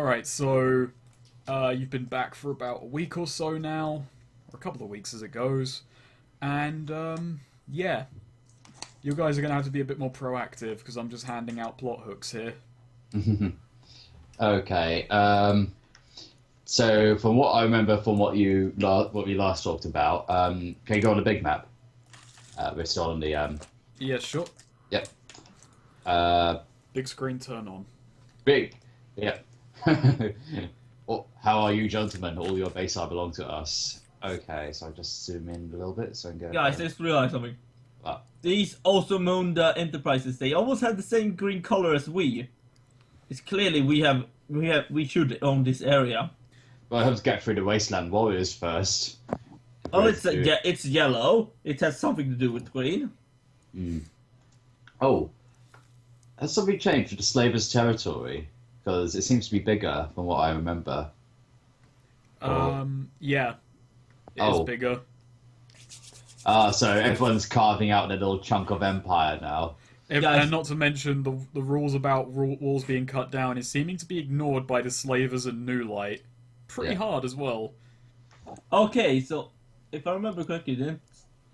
Alright, so you've been back for about a week or so now, or a couple of weeks as it goes, and yeah, you guys are going to have to be a bit more proactive because I'm just handing out plot hooks here. Okay. So from what I remember from what we last talked about, can you go on the big map? We're still on the Yeah, sure. Yep. Uh, Big screen turn on. big. Yep. Well, how are you, gentlemen? All your base are belong to us. Okay, so I'll just zoom in a little bit so I can get. Guys, I just realized something. What? These also moon enterprises, they almost have the same green color as we. It's clearly we should own this area. Well, I have to get through the wasteland warriors first. Oh, it's yellow. It has something to do with green. Oh, has something changed with the slavers' territory? Because it seems to be bigger from what I remember. Yeah. It is Oh. bigger. So everyone's carving out their little chunk of empire now. And not to mention the rules about walls being cut down is seeming to be ignored by the slavers and New Light. Pretty hard as well. Okay, so if I remember correctly, then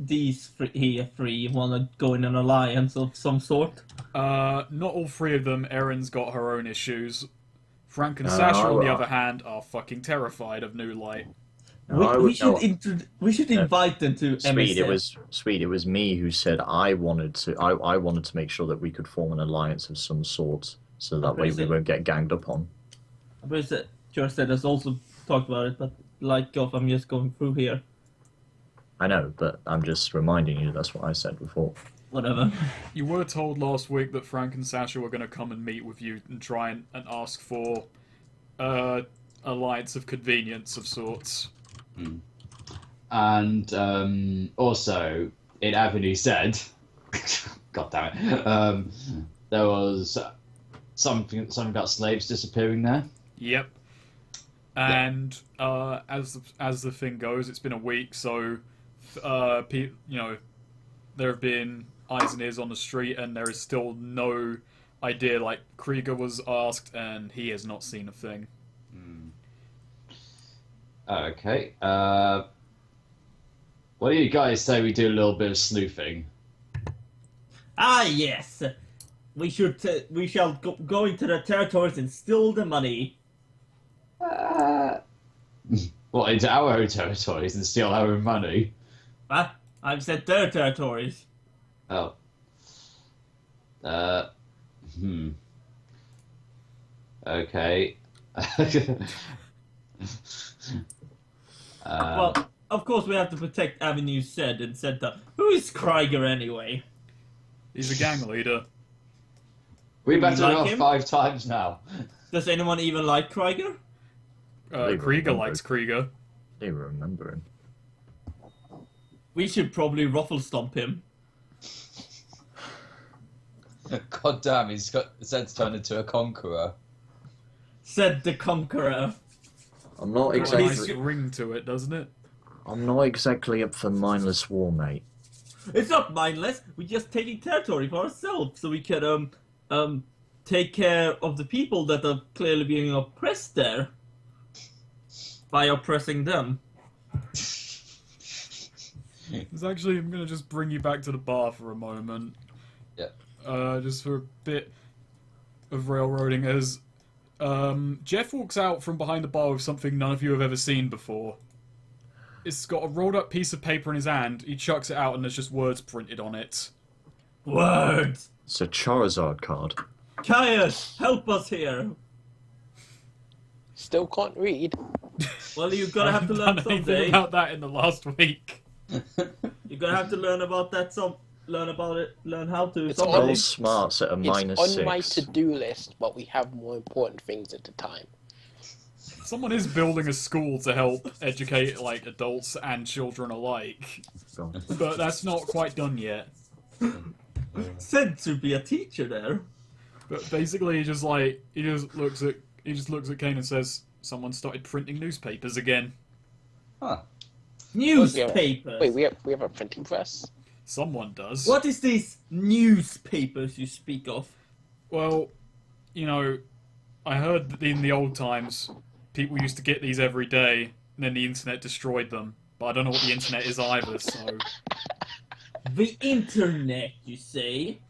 these three want to go in an alliance of some sort. Not all three of them. Erin's got her own issues. Frank and Sasha, on the other hand, are fucking terrified of New Light. We should invite them to MSF. It was me who said I wanted to make sure that we could form an alliance of some sort, so that way we won't get ganged up on. But George said has also talked about it, but like off, I'm just going through here. I know, but I'm just reminding you that's what I said before. Whatever. You were told last week that Frank and Sasha were going to come and meet with you and try and ask for alliance of convenience of sorts. And also, in Avenue said, God damn it, there was something about slaves disappearing there. Yep. And as the thing goes, it's been a week, so there have been eyes and ears on the street, and there is still no idea. Like Krieger was asked, and he has not seen a thing. Okay. What do you guys say we do a little bit of sleuthing? Ah, yes. We shall go into the territories and steal the money. What, into our own territories and steal our own money? What? I've said their territories. Oh. Okay. Well, of course we have to protect Avenue said and said that. Who is Krieger anyway? He's a gang leader. We've Do you battled like him off him? 5 times now. Does anyone even like Krieger? Krieger likes Krieger. They remember him. We should probably ruffle stomp him. God damn, he's got Zed's turned into a conqueror. Said the Conqueror. I'm not Got a nice exactly. ring to it, doesn't it? I'm not exactly up for mindless war, mate. It's not mindless. We're just taking territory for ourselves, so we can take care of the people that are clearly being oppressed there by oppressing them. It's actually, I'm gonna just bring you back to the bar for a moment. Yeah. Just for a bit of railroading, as Jeff walks out from behind the bar with something none of you have ever seen before. It's got a rolled up piece of paper in his hand. He chucks it out and there's just words printed on it. Words! It's a Charizard card. Caius, help us here! Still can't read. Well, you're gonna have to I learn haven't done anything someday. about that in the last week. You're gonna have to learn about that learn how to It's someday. Roll smarts at a It's on my -6. to-do list, but we have more important things at the time. Someone is building a school to help educate, like, adults and children alike. God. But that's not quite done yet. Said to be a teacher there. But basically, he just looks at Kane and says, "Someone started printing newspapers again." Huh. Newspapers. Wait, we have a printing press? Someone does. What is these newspapers you speak of? Well, I heard that in the old times, people used to get these every day, and then the internet destroyed them. But I don't know what the internet is either, so... The internet, you say?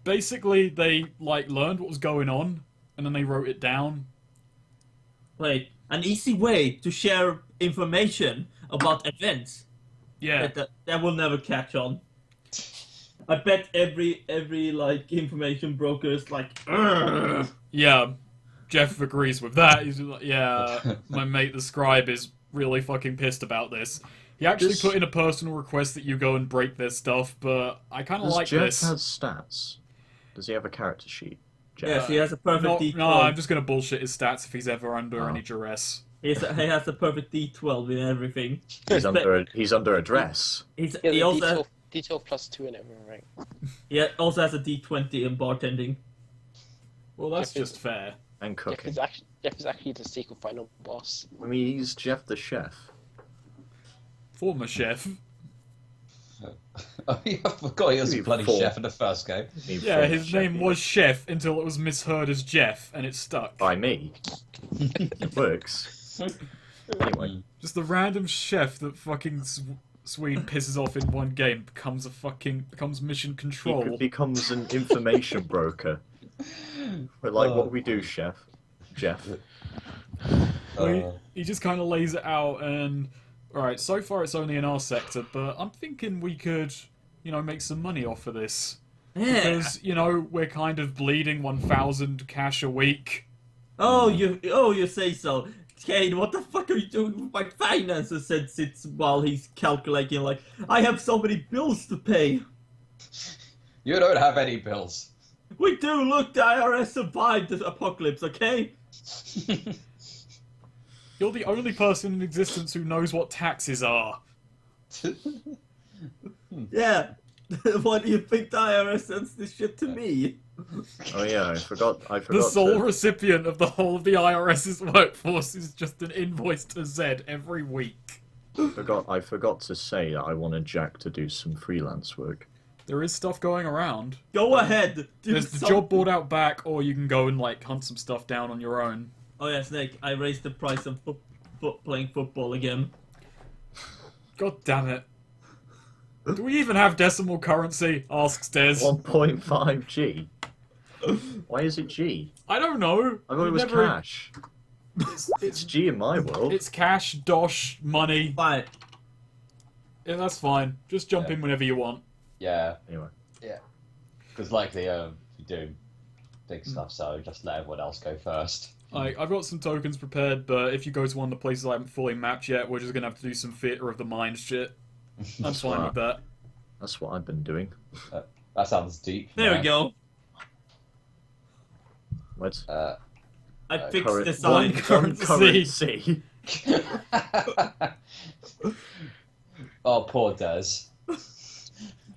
Basically, they, like, learned what was going on, and then they wrote it down. Wait, an easy way to share information about events Yeah. that will never catch on. I bet every like information broker is like, "Urgh." Yeah, Jeff agrees with that. He's like, yeah, my mate the scribe is really fucking pissed about this. He actually This- put in a personal request that you go and break their stuff, but I kind of Does like Jeff this. have stats? Does he have a character sheet? Jeff? Yes, he has a perfect No, D12. no, I'm just gonna bullshit his stats if he's ever under Oh. any duress. He has a perfect D12 in everything. He's under a dress. He Yeah, also the D12 plus 2 and everything, right? also has a D20 in bartending. Well, that's Jeff is- just fair. And Jeff cooking. is actually the secret final boss. I mean, he's Jeff the chef. Former chef. Oh, yeah, I forgot he was a Maybe bloody 4. chef in the first game. Yeah, his name was Chef until it was misheard as Jeff, and it stuck. By me. It works. Anyway, Just the random chef that fucking Swede pisses off in one game becomes mission he control. becomes an information broker. But like, what we do, chef? Jeff. He just kind of lays it out, and alright, so far it's only in our sector, but I'm thinking we could, make some money off of this. Yeah. Because, we're kind of bleeding 1,000 cash a week. Oh, you say so. Kane, what the fuck are you doing with my finances? Said Sits while he's calculating. Like, I have so many bills to pay. You don't have any bills. We do. Look, the IRS survived the apocalypse. Okay. You're the only person in existence who knows what taxes are. Yeah. Why do you think the IRS sends this shit to me? Oh yeah, I forgot. The sole to- recipient of the whole of the IRS's workforce is just an invoice to Zed every week. I forgot to say that I wanted Jack to do some freelance work. There is stuff going around. Go ahead. Do There's the something. job board out back, or you can go and hunt some stuff down on your own. Oh yeah, Snake. I raised the price of playing football again. God damn it. Do we even have decimal currency? Asks Des. 1.5 G. Why is it G? I don't know. I thought it was cash. It's, It's G in my world. it's cash, dosh, money. Fine. Yeah, that's fine. Just jump in whenever you want. Yeah, Anyway, because likely you do big stuff, so just let everyone else go first. I've got some tokens prepared, but if you go to one of the places I haven't fully mapped yet, we're just gonna have to do some theater of the mind shit. I'm fine with that. that's what I've been doing. That sounds deep. There yeah. we go. What? I fixed current- the sign. Currency. Oh, poor Des.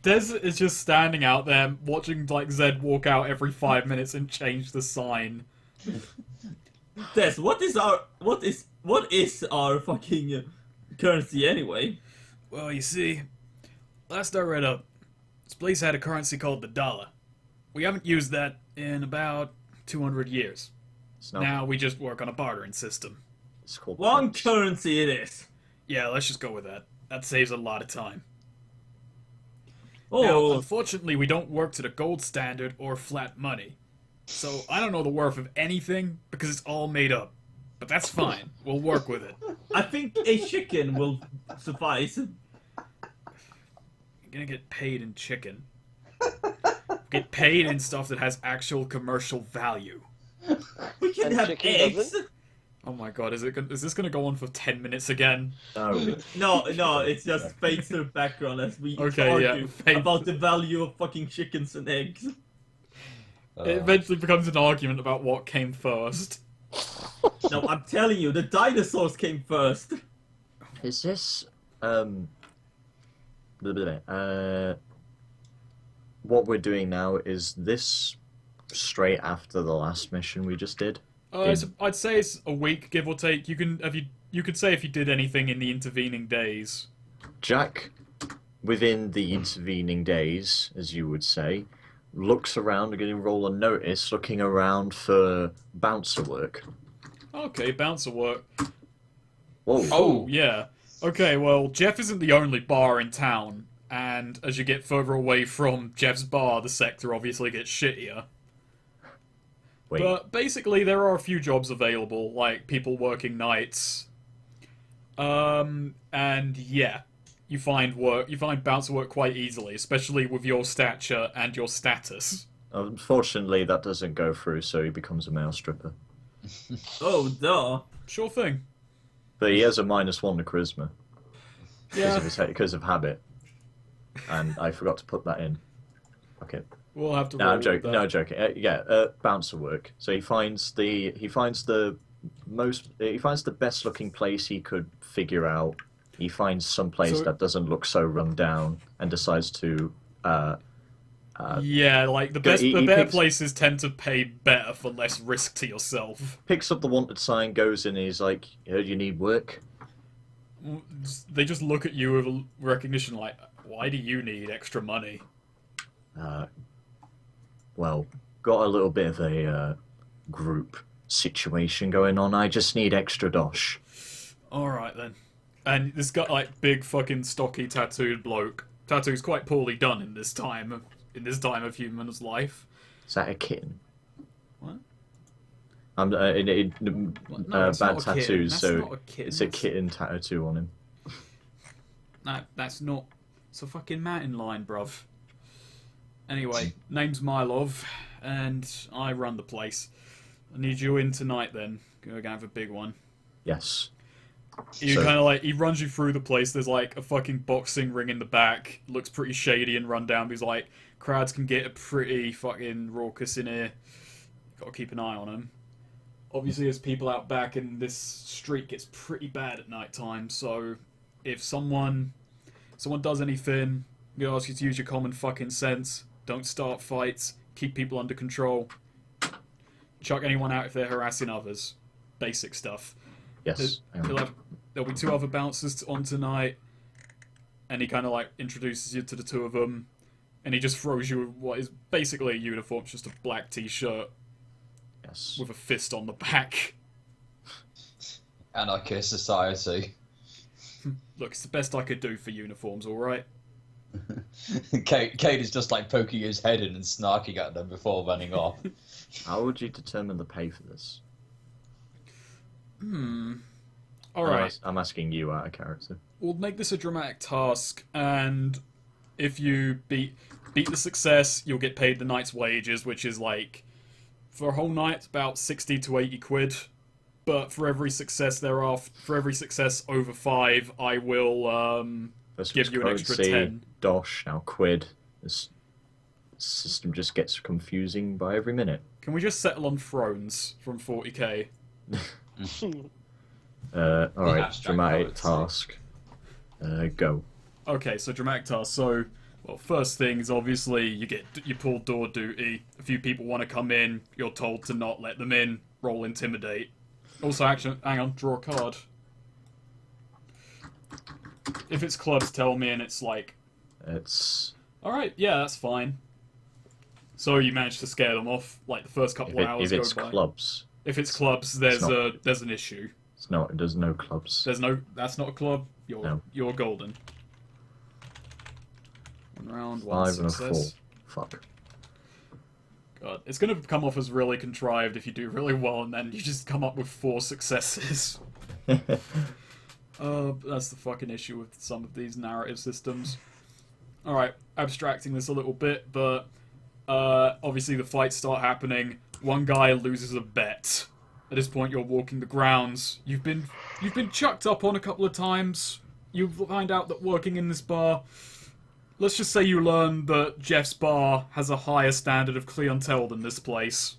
Des is just standing out there watching Zed walk out every 5 minutes and change the sign. Des, what is our fucking currency anyway? Well, you see, last I read up, this place had a currency called the dollar. We haven't used that in about 200 years. It's now, Now we just work on a bartering system. it's called One Prince. currency it is. Yeah, let's just go with that. That saves a lot of time. Now, Oh, unfortunately, we don't work to the gold standard or flat money. So I don't know the worth of anything because it's all made up. But that's fine. We'll work with it. I think a chicken will suffice. You're gonna get paid in chicken. Get paid in stuff that has actual commercial value. We can And have chicken eggs. doesn't? Oh my god, is this gonna go on for 10 minutes again? No, No, it's just fades to the background as we Okay, argue yeah, fade- about the value of fucking chickens and eggs. It eventually becomes an argument about what came first. No, I'm telling you, the dinosaurs came first. is this blah, blah, blah, what we're doing now, is this straight after the last mission we just did? I'd say it's a week, give or take. You could say if you did anything in the intervening days. Jack, within the intervening days, as you would say, looks around, again, roll a notice, looking around for bouncer work. Okay, bouncer work. Whoa. Oh, yeah. Okay, well, Jeff isn't the only bar in town, and as you get further away from Jeff's bar, the sector obviously gets shittier. Wait. But basically, there are a few jobs available, like people working nights. And yeah, you find bouncer work quite easily, especially with your stature and your status. Unfortunately, that doesn't go through, so he becomes a male stripper. Oh, duh. Sure thing. But he has a -1 to charisma Yeah, because of habit, and I forgot to put that in. Okay. we'll have to. No, roll I'm with joking. that. No, I'm joking. Bouncer work. So he finds the best looking place he could figure out. He finds some place So- that doesn't look so run down, and decides to. Yeah, like the he better picks- places tend to pay better for less risk to yourself. Picks up the wanted sign, goes in, and he's like, "Heard you need work." They just look at you with a recognition, like, why do you need extra money? Well, got a little bit of a group situation going on. I just need extra dosh. All right then. And this got like big fucking stocky tattooed bloke. Tattoo's quite poorly done in this time of human's life. Is that a kitten? What? I'm No, it's bad not a kitten. tattoos, That's so not a kitten. it's a kitten tattoo on him. No, that's not. It's a fucking mountain lion, bruv. Anyway, name's Mylov, and I run the place. I need you in tonight then. We're gonna have a big one. Yes. You So- kind of like, he runs you through the place. There's like a fucking boxing ring in the back. Looks pretty shady and run down. He's like, crowds can get pretty fucking raucous in here. Gotta keep an eye on them. Obviously, there's people out back, and this street gets pretty bad at night time. So, if someone does anything, I'm gonna ask you to use your common fucking sense. Don't start fights. Keep people under control. Chuck anyone out if they're harassing others. Basic stuff. Yes. There'll be 2 other bouncers on tonight, and he kind of like introduces you to the 2 of them, and he just throws you what is basically a uniform, it's just a black t-shirt Yes. with a fist on the back. Anarchist society. Look, it's the best I could do for uniforms, all right. Kate is just like poking his head in and snarking at them before running off. How would you determine the pay for this? All right. I'm asking you out of character. We'll make this a dramatic task, and if you beat the success, you'll get paid the night's wages, which is like, for a whole night, about 60 to 80 quid. But for every success over 5, I will This give was you an extra currency, 10. Dosh, now quid. This system just gets confusing by every minute. Can we just settle on thrones from 40k? Alright, abstract dramatic currency. task. Go. Okay, so dramatic task. So, well, first thing is obviously you pull door duty. A few people want to come in. You're told to not let them in. Roll intimidate. Also, hang on, draw a card. If it's clubs, tell me, and it's like, It's all right, yeah, that's fine. So you managed to scare them off. Like the first couple hours if it's go by. clubs. If it's clubs, there's not- there's an issue. It's not. There's no clubs. That's not a club. No. You're golden. 1 round, 1 5 and a 4. success. Fuck. God, it's gonna come off as really contrived if you do really well, and then you just come up with 4 successes. That's the fucking issue with some of these narrative systems. Alright, abstracting this a little bit, but obviously the fights start happening. One guy loses a bet. At this point, you're walking the grounds. You've been chucked up on a couple of times. You find out that working in this bar, let's just say you learn that Jeff's bar has a higher standard of clientele than this place.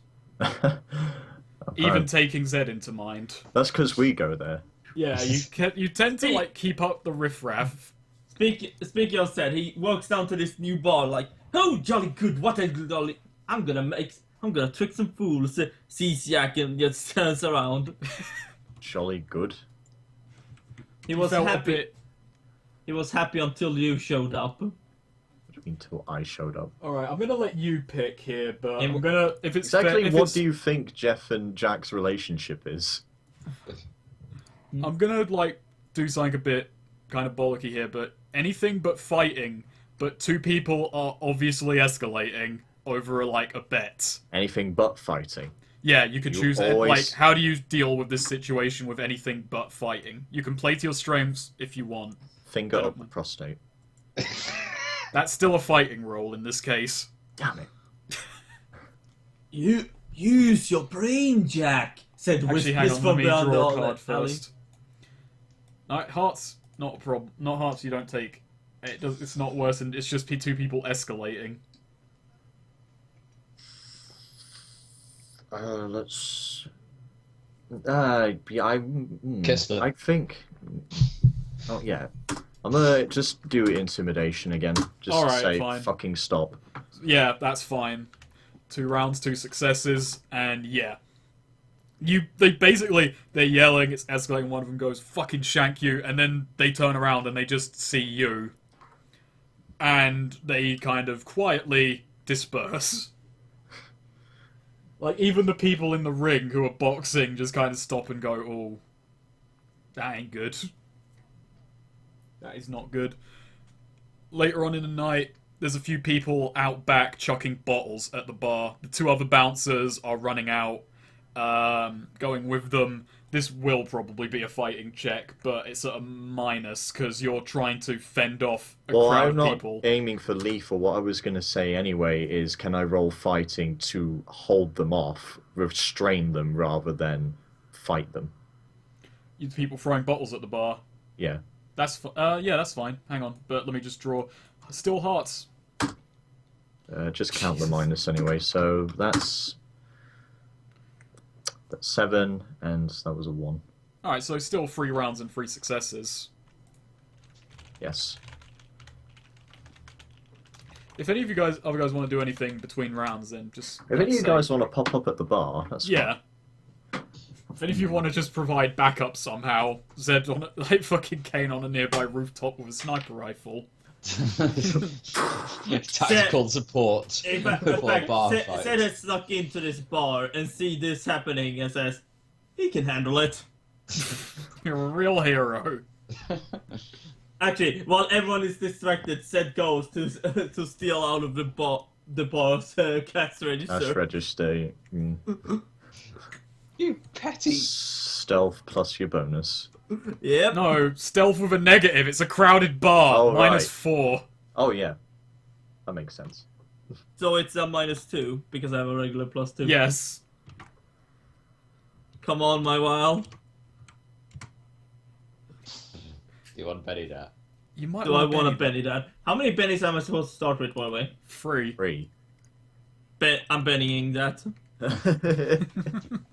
Even taking Zed into mind. That's because we go there. Yeah, you tend to like keep up the riffraff. Speaking of said, he walks down to this new bar like, oh, jolly good, what a jolly... I'm gonna trick some fools, sees Yak and just turns around. Jolly good. He was Felt happy. a bit. He was happy until you showed up. until I showed up. All right, I'm gonna let you pick here, but Yeah, I'm gonna if it's Exactly fair, if what it's, do you think Jeff and Jack's relationship is? I'm gonna like do something a bit kind of bollocky here, but anything but fighting. But two people are obviously escalating over like a bet. Anything but fighting. Yeah, you could You choose always- like how do you deal with this situation with anything but fighting? You can play to your strengths if you want. Finger I don't up the mind. prostate. That's still a fighting role in this case. Damn it. You use your brain, Jack. Said Actually, hang on, from let me beyond draw all a card that alley. first. No, hearts, not a problem. Not hearts, you don't take. It's not worse, and it's just two people escalating. Let's. Yeah, Kessler. I think. Not yet. I'm gonna just do intimidation again. Just Alright, to say fine. fucking stop. Yeah, that's fine. 2 rounds, 2 successes, and yeah. They're yelling, it's escalating, one of them goes, fucking shank you, and then they turn around and they just see you. And they kind of quietly disperse. Like, even the people in the ring who are boxing just kind of stop and go, oh, that ain't good. That is not good. Later on in the night, there's a few people out back chucking bottles at the bar. The 2 other bouncers are running out, going with them. This will probably be a fighting check, but it's at a minus because you're trying to fend off a Well, crowd I'm of not people. aiming for lethal. What I was gonna say anyway is, can I roll fighting to hold them off, restrain them rather than fight them? You people throwing bottles at the bar. Yeah. That's yeah, that's fine. Hang on, but let me just draw. Still hearts. Just count the minus anyway. So that's 7, and that was a 1. All right, so still 3 rounds and 3 successes. Yes. If any of you guys, other guys, want to do anything between rounds, then just. If any of you say. guys want to pop up at the bar, that's Yeah. If any of you want to just provide backup somehow, Zed on like fucking Kane on a nearby rooftop with a sniper rifle. Tactical support In for a fact, bar Zed fight. has snuck into this bar and see this happening and says, he can handle it. You're a real hero. Actually, while everyone is distracted, Zed goes to to steal out of the bar's cash register. Cash register. You petty. Stealth plus your bonus. Yep. No, stealth with a negative. It's a crowded bar. Oh, Minus right. 4. Oh yeah, that makes sense. So it's a -2 because I have a regular +2. Yes. Come on, my while. Do you want Benny that? You might Do I want to Benny Benny that? How many Bennies am I supposed to start with, by the way? 3. 3. I'm Bennying that.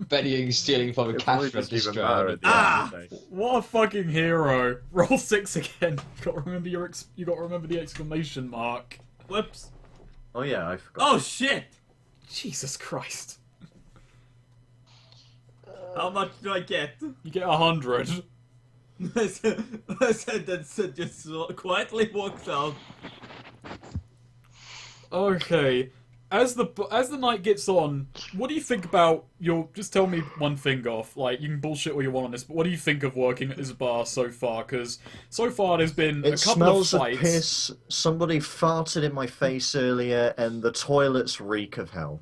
Bennying stealing from a It cash probably doesn't even register. matter at the Ah! end of the day. What a fucking hero. Roll 6 again. You got to remember you got to remember the exclamation mark. Whoops. Oh yeah, I forgot. Oh shit! Jesus Christ. How much do I get? You get 100. I said that just quietly walks out. Okay. As the night gets on, what do you think about your? Just tell me one thing off. Like, you can bullshit all you want on this, but what do you think of working at this bar so far? Because so far there's been It a couple of smells of fights. piss. Somebody farted in my face earlier, and the toilets reek of hell.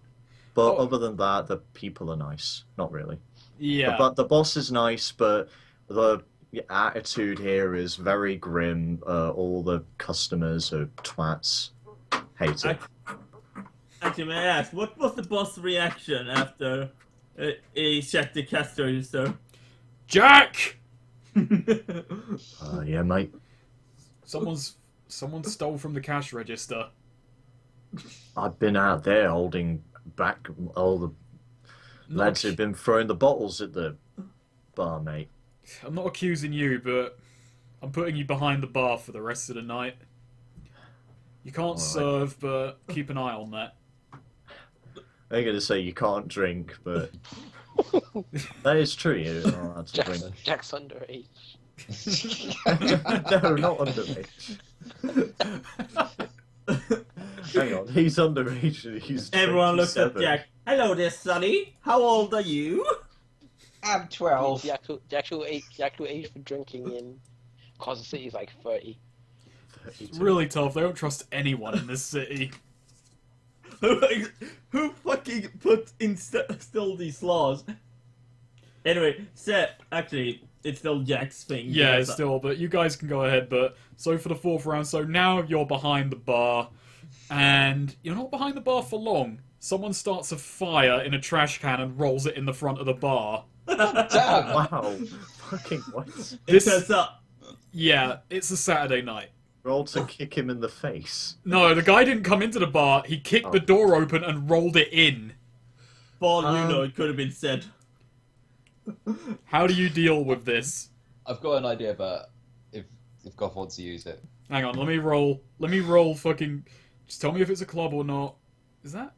But Oh. other than that, the people are nice. Not really. Yeah. But the boss is nice, but the attitude here is very grim. All the customers are twats. Hate it. Actually, may I ask, what was the boss' reaction after he checked the cash register? Jack! Yeah, mate. Someone stole from the cash register. I've been out there holding back all the lads who've been throwing the bottles at the bar, mate. I'm not accusing you, but I'm putting you behind the bar for the rest of the night. You can't Alright. serve, but keep an eye on that. I'm going to say you can't drink, but that is true. You're not allowed to drink. Jack's underage. No, not underage. Hang on, he's underage. And he's Everyone looks at 27. Jack. Hello there, Sonny. How old are you? I'm 12. The actual age for drinking in Kansas City is like 30. It's really tough. They don't trust anyone in this city. Who fucking put still these laws? Anyway, Seth, actually, it's still Jack's thing. Yeah, because- it's still, but you guys can go ahead. But so for the fourth round, so now you're behind the bar, and you're not behind the bar for long. Someone starts a fire in a trash can and rolls it in the front of the bar. Damn! Wow. Fucking what? It turns out, Yeah, it's a Saturday night. Roll to kick him in the face. No, the guy didn't come into the bar. He kicked the door open and rolled it in. for all you know, it could have been said. How do you deal with this? I've got an idea, but if Goth wants to use it. Hang on, let me roll fucking... Just tell me if it's a club or not. Is that?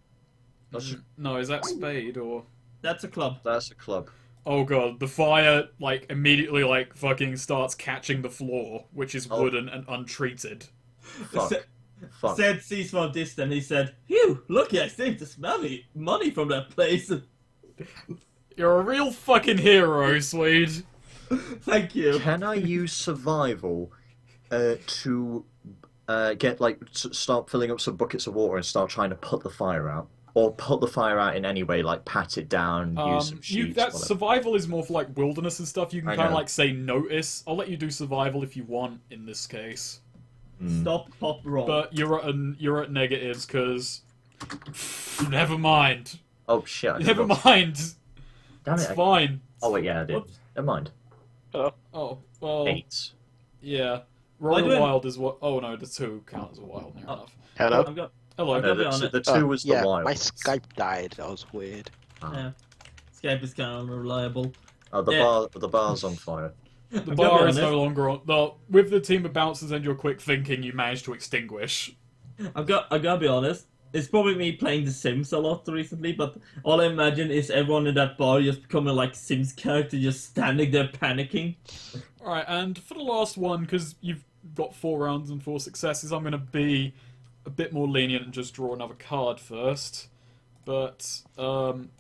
No, is that spade or... That's a club. That's a club. Oh god, the fire, like, immediately, like, fucking starts catching the floor, which is wooden and untreated. Fuck. Fuck. Seth sees from a distance, he said, "Phew, look, I saved this money from that place." You're a real fucking hero, Swede. Thank you. Can I use survival to get like start filling up some buckets of water and start trying to put the fire out, or put the fire out in any way, like pat it down, use some sheets. That whatever. survival is more for, like, wilderness and stuff. You can I kind of, know. like, say notice. I'll let you do survival if you want, in this case. Stop, pop, roll. But you're at negatives, because... Never mind. Oh shit! I Never forgot. mind. Damn It's it! fine. Oh wait, yeah, I did. Whoops. Never mind. Oh, well... 8. Yeah. Roll Am I doing- wild is what... Oh, no, the 2 count as a wild, near enough. Hello? I've got, Hello. I'll be No, honest. the 2 was the yeah, wild. my Skype died. That was weird. yeah. Skype is kind of unreliable. Oh, the bar's on fire. The I'm gonna bar be is no honest. longer on... No, with the team of bouncers and your quick thinking, you managed to extinguish. I gotta be honest. It's probably me playing The Sims a lot recently, but all I imagine is everyone in that bar just becoming like Sims character, just standing there panicking. Alright, and for the last one, because you've got 4 rounds and 4 successes, I'm going to be a bit more lenient and just draw another card first. But,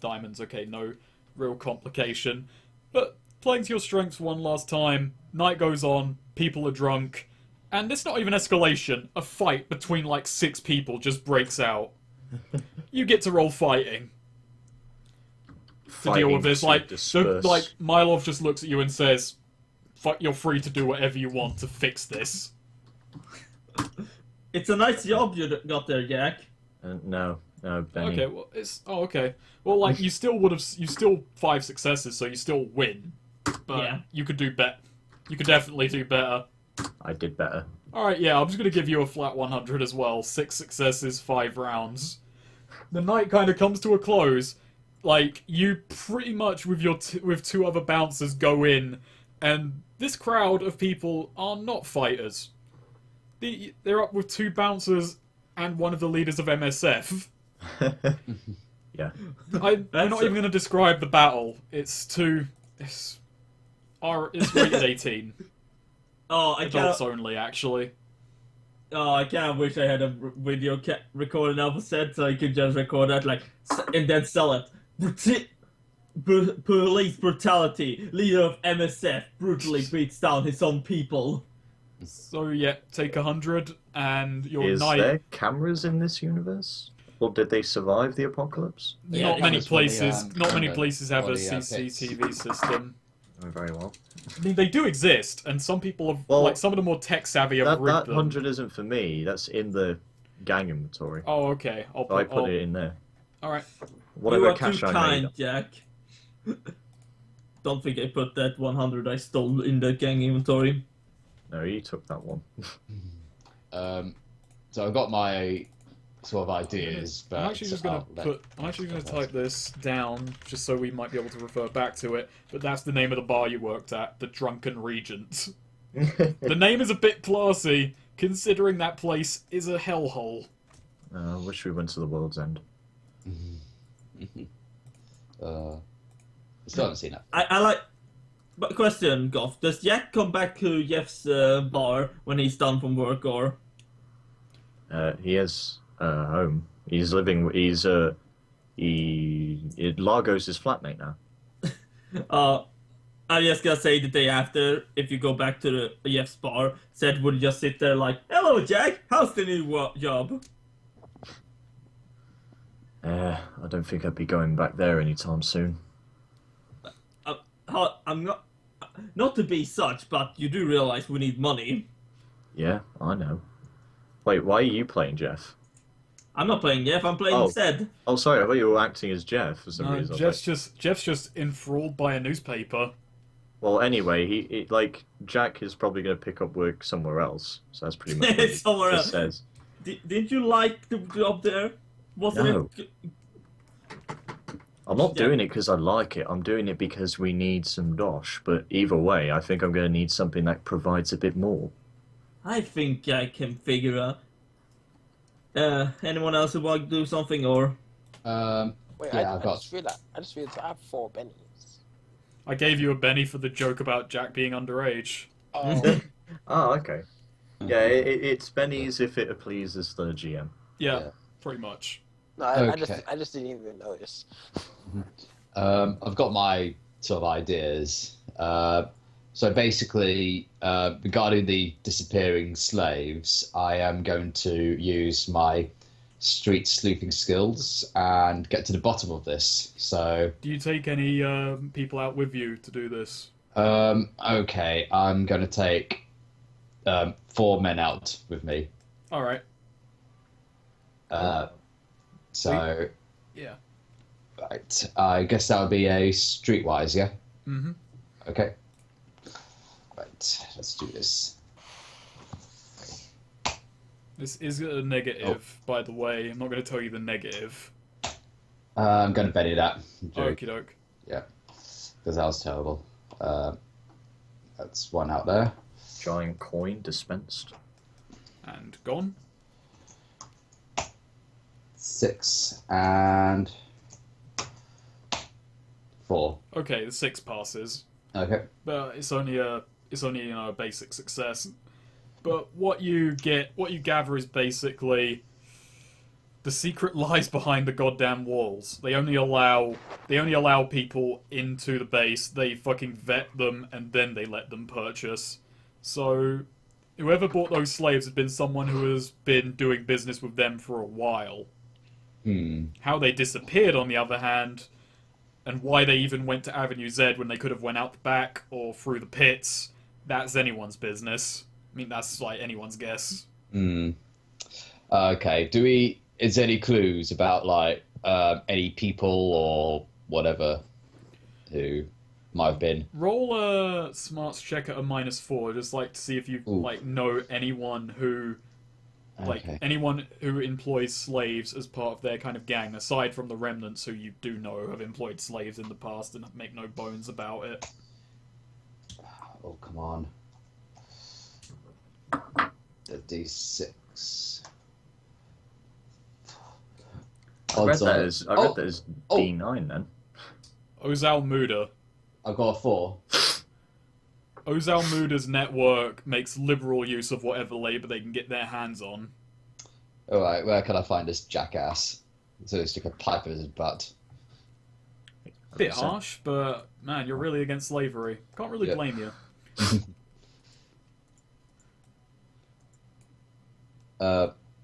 diamonds, okay, no real complication. But, playing to your strengths one last time, night goes on, people are drunk, and it's not even escalation. A fight between, like, 6 people just breaks out. You get to roll fighting to deal with this. Like, Mylov just looks at you and says, "Fuck, you're free to do whatever you want to fix this." It's a nice job you got there, Jack. No, Benny. Okay, well, it's... Oh, okay. Well, like, you still 5 successes, so you still win. But Yeah. you could do better. You could definitely do better. I did better. Alright, yeah, I'm just gonna give you a flat 100 as well. 6 successes, 5 rounds. The night kind of comes to a close. Like, you pretty much, with your with 2 other bouncers, go in, and this crowd of people are not fighters. They're up with 2 bouncers and one of the leaders of MSF. Yeah. I'm not even going to describe the battle. It's rated 18. Oh, Adults only, actually. I kind of wish I had a video recording of a set so I could just record that, like, and then sell it. Police brutality. Leader of MSF brutally beats down his own people. So yeah, take 100, and your Is night. there cameras in this universe? Or did they survive the apocalypse? Yeah, Not many cameras for the, places. Not many the places have a body, CCTV system. Oh, very well. I mean, they do exist, and some people have, Well, like some of the more tech savvy have That rigged them. 100 isn't for me. That's in the gang inventory. Oh, okay. I'll So I put. put it in there. All right. Whatever You are cash too I kind, made. Jack. Don't think I put that 100 I stole in the gang inventory. No, you took that one. So I've got my sort of ideas, but I'm actually just gonna type this down just so we might be able to refer back to it. But that's the name of the bar you worked at, the Drunken Regent. The name is a bit classy, considering that place is a hellhole. I wish we went to the world's end. Still haven't seen it. I like. But question, Goff, does Jack come back to Jeff's bar when he's done from work, or? He has home. He's living. Largo's his flatmate now. I'm just gonna say the day after, if you go back to the Jeff's bar, Seth would just sit there like, "Hello, Jack. How's the new job?" I don't think I'd be going back there anytime soon. I'm not to be such, but you do realize we need money. Yeah, I know. Wait, why are you playing Jeff? I'm not playing Jeff. I'm playing Oh. Zed. Oh, sorry, I thought you were acting as Jeff for some No, reason. Jeff's just enthralled by a newspaper. Well, anyway, he Jack is probably going to pick up work somewhere else. So that's pretty much what he Somewhere just else. says. Did you like the job there? Wasn't No. it? I'm not Yeah. doing it because I like it. I'm doing it because we need some dosh. But either way, I think I'm going to need something that provides a bit more. I think I can figure out. Anyone else who want to do something or? Wait, Yeah, I I've got- just realized. I just realized I have 4 bennies. I gave you a Benny for the joke about Jack being underage. Oh, Oh, okay. Yeah, it's Benny's if it pleases the GM. Yeah, Yeah. pretty much. no, Okay. I just didn't even notice. I've got my sort of ideas. So basically, regarding the disappearing slaves, I am going to use my street sleuthing skills and get to the bottom of this. So, Do you take any people out with you to do this? okay, I'm going to take 4 men out with me. All right. So, Yeah. right, I guess that would be a streetwise, yeah? Mm-hmm. Okay. Right, let's do this. This is a negative, by the way. I'm not going to tell you the negative. I'm going to bet it that. Joke. Okie doke. Yeah, because that was terrible. That's 1 out there. Giant coin dispensed. And gone. 6 and 4. Okay, the 6 passes. Okay. But it's only a basic success. But what you gather is basically the secret lies behind the goddamn walls. They only allow people into the base. They fucking vet them and then they let them purchase. So whoever bought those slaves has been someone who has been doing business with them for a while. How they disappeared, on the other hand, and why they even went to Avenue Z when they could have went out the back or through the pits, that's anyone's business. I mean, that's like anyone's guess. Okay. Is there any clues about like any people or whatever who might have been? Roll a smarts check at a -4, just like to see if you Ooh. like know anyone who Okay. anyone who employs slaves as part of their kind of gang, aside from the remnants who you do know have employed slaves in the past and make no bones about it. Oh, come on. The D6. I read Odds that are- as Oh, D9 then. Ozal Muda. I've got a 4. Ozal Muda's network makes liberal use of whatever labor they can get their hands on. All right, where can I find this jackass? So it's like a pipe in his butt. Bit 100%. harsh, but man, you're really against slavery. Can't really Yeah. blame you.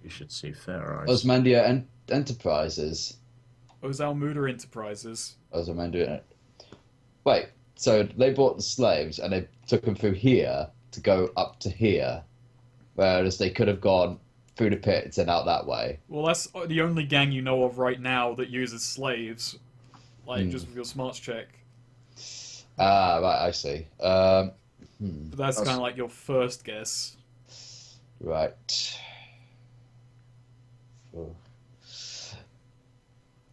You should see fair eyes. Osmandia Enterprises. Ozal Muda Enterprises. Osmandia. Wait, so they bought the slaves and they took them through here to go up to here, whereas they could have gone through the pits and out that way. Well, that's the only gang you know of right now that uses slaves. Like, just with your smarts check. Ah, right, I see. But that's kind of like your first guess. Right. Oh.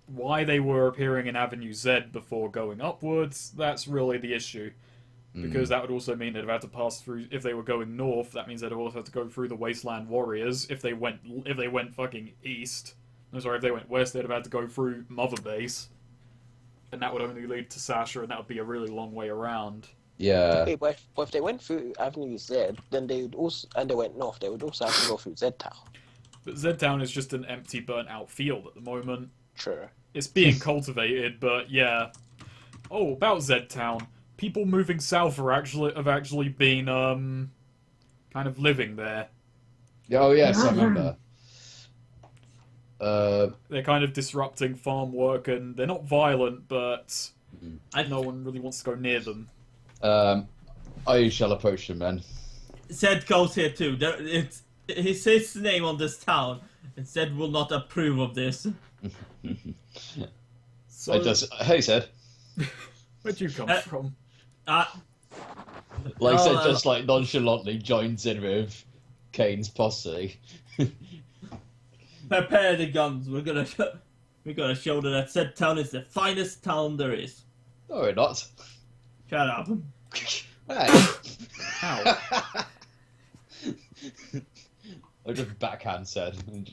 Why they were appearing in Avenue Z before going upwards, that's really the issue. Because that would also mean they'd have had to pass through. If they were going north, that means they'd have also had to go through the Wasteland Warriors. If they went fucking east, no, sorry, if they went west, they'd have had to go through Mother Base, and that would only lead to Sasha, and that would be a really long way around. Yeah. Wait, but if they went through Avenue Z, then they would also, and they went north, they would also have to go through Z Town. But Z-Town is just an empty, burnt-out field at the moment. Sure. It's being cultivated, but yeah. Oh, about Z-Town. People moving south have actually been, kind of living there. Oh yes, I remember. They're kind of disrupting farm work, and they're not violent, but no one really wants to go near them. I shall approach them then. Zed goes here too. It's his name on this town, and Zed will not approve of this. So, Hey, Zed. where'd you come from? Like Zed just like nonchalantly joins in with Kane's posse. Prepare the guns. We're gonna show that Zed town is the finest town there is. No, we're not. Shut up. Hey. Ow. I just backhand said and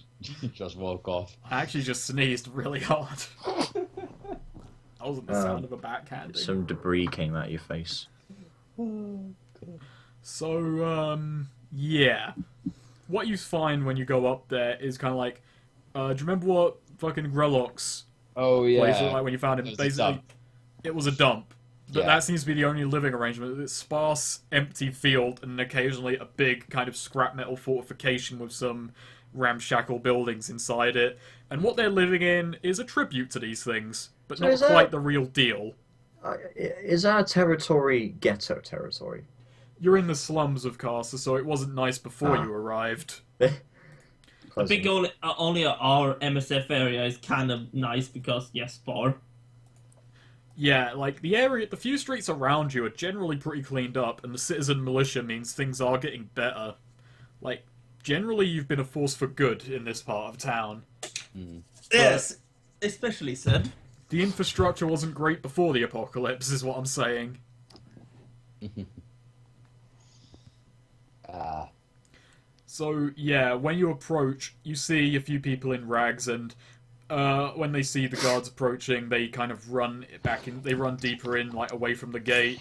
just walk off. I actually just sneezed really hard. That wasn't the sound of a backhanding. Some debris came out of your face. So, yeah. What you find when you go up there is kind of like, do you remember what fucking Grellock's Oh place yeah. looked like when you found him? It was a Basically, dump. it was a dump. But Yeah. that seems to be the only living arrangement. It's sparse, empty field, and occasionally a big kind of scrap metal fortification with some ramshackle buildings inside it. And what they're living in is a tribute to these things, but So not is that- quite the real deal. Is our territory ghetto territory? You're in the slums of Carcer, so it wasn't nice before you arrived. I think only our MSF area is kind of nice because yes, bar. Yeah, like the few streets around you are generally pretty cleaned up, and the citizen militia means things are getting better. Like, generally you've been a force for good in this part of town. Yes, especially Zed. The infrastructure wasn't great before the apocalypse, is what I'm saying. So, yeah, when you approach, you see a few people in rags, and when they see the guards approaching, they kind of run back in. They run deeper in, like, away from the gate.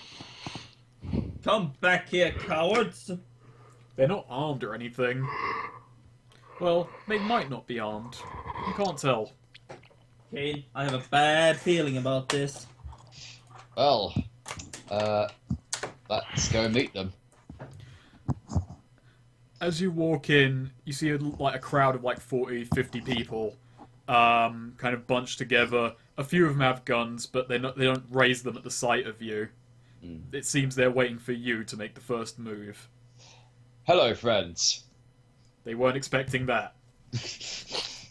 Come back here, cowards. They're not armed or anything. Well, they might not be armed. You can't tell. Kane, I have a bad feeling about this. Well, let's go and meet them. As you walk in, you see a crowd of like 40, 50 people, kind of bunched together. A few of them have guns, but they don't raise them at the sight of you. It seems they're waiting for you to make the first move. Hello, friends. They weren't expecting that.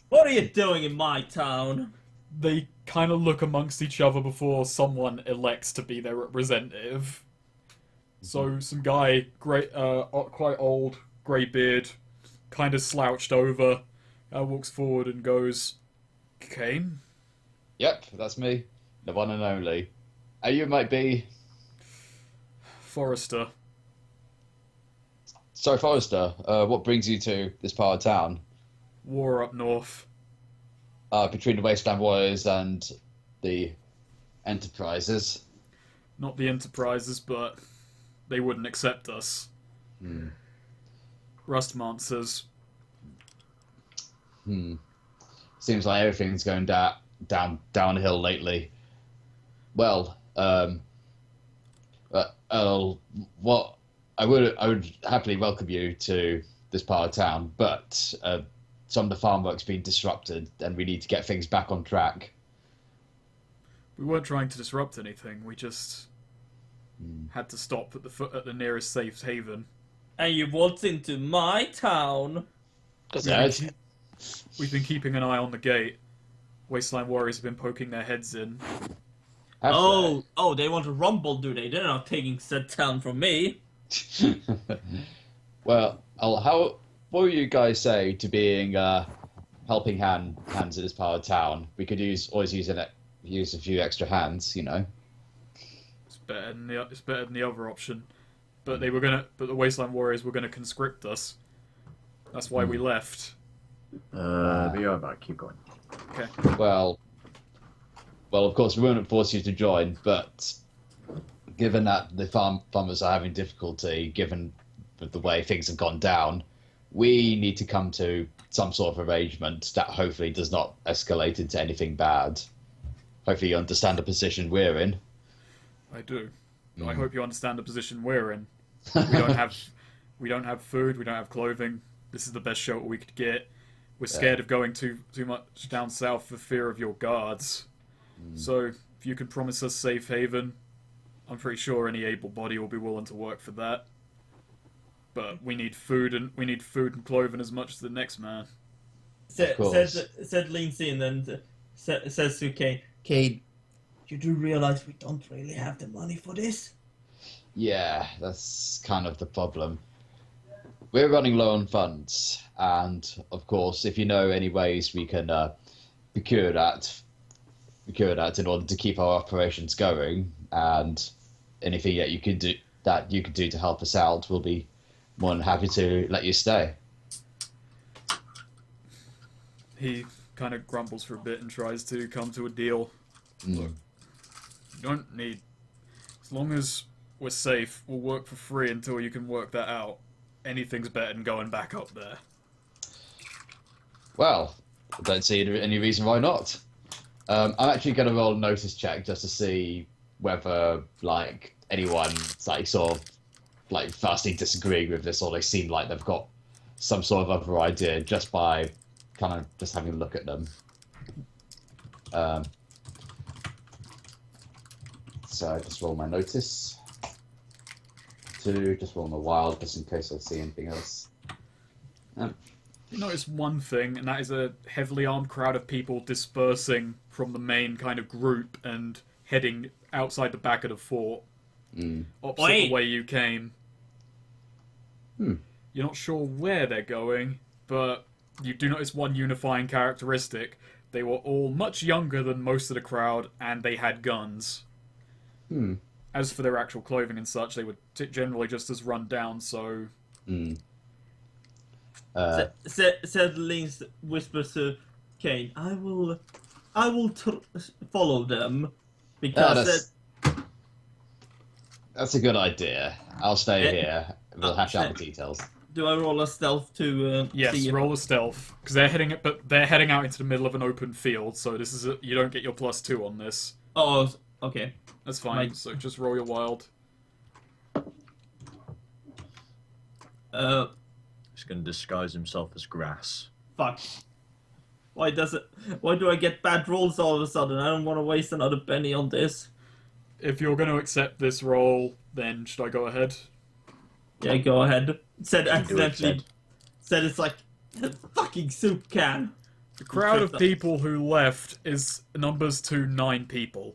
What are you doing in my town? They kind of look amongst each other before someone elects to be their representative. So some guy, quite old, grey beard, kind of slouched over, walks forward and goes, "Kane?" Yep, that's me. The one and only. You might be... "Forrester." So, Forrester, what brings you to this part of town? "War up north." Between the Wasteland Warriors and the Enterprises. Not the Enterprises, but they wouldn't accept us. Rustmancers. Seems like everything's going downhill lately. Well, what I would happily welcome you to this part of town, but some of the farm work's been disrupted, and we need to get things back on track. We weren't trying to disrupt anything. We just had to stop at the nearest safe haven. And you waltz into my town. Because Yes. We've been keeping an eye on the gate. Wasteland Warriors have been poking their heads in. Oh, they want to rumble, do they? They're not taking said town from me. Well, what would you guys say to being helping hands in this part of town? We could always use a few extra hands, you know. It's better than the other option. But but the Wasteland Warriors were gonna conscript us. That's why we left. Be right back. Keep going. Okay. Well, of course we won't force you to join, but given that the farmers are having difficulty, given the way things have gone down, we need to come to some sort of arrangement that hopefully does not escalate into anything bad. Hopefully you understand the position we're in. I do. I hope you understand the position we're in. We don't have food. We don't have clothing. This is the best shelter we could get. We're scared of going too much down south for fear of your guards. So if you can promise us safe haven, I'm pretty sure any able body will be willing to work for that. But we need food and clothing as much as the next man. Said leans in and says to Kane, Kane, you do realize we don't really have the money for this? Yeah, that's kind of the problem. We're running low on funds, and of course, if you know any ways we can procure that in order to keep our operations going, and anything that you could do to help us out, we'll be more than happy to let you stay. He kind of grumbles for a bit and tries to come to a deal. Look, you don't need... As long as we're safe, we'll work for free until you can work that out. Anything's better than going back up there. Well, I don't see any reason why not. I'm actually going to roll a notice check just to see whether, like, anyone's, like, sort of, like, vastly disagreeing with this, or they seem like they've got some sort of other idea just by kind of just having a look at them. So I just roll my notice. Just roll my wild, just in case I see anything else. You notice one thing, and that is a heavily armed crowd of people dispersing from the main kind of group and heading outside the back of the fort. Opposite the way you came. You're not sure where they're going, but you do notice one unifying characteristic. They were all much younger than most of the crowd, and they had guns. As for their actual clothing and such, they were generally just as run down, so... Said Lynx whispers to Kane, I will follow them, because... That's a good idea. I'll stay here. We'll hash out the details. Do I roll a stealth to yes, see roll a stealth, because they're heading out into the middle of an open field, so this is you don't get your +2 on this. Oh, okay. That's fine. So just roll your wild. He's going to disguise himself as grass. Fuck. Why do I get bad rolls all of a sudden? I don't want to waste another penny on this. If you're going to accept this roll, then should I go ahead? Yeah, go ahead. Said Do it, accidentally. Ted. Said it's like a fucking soup can. The crowd of people who left numbers to 9 people.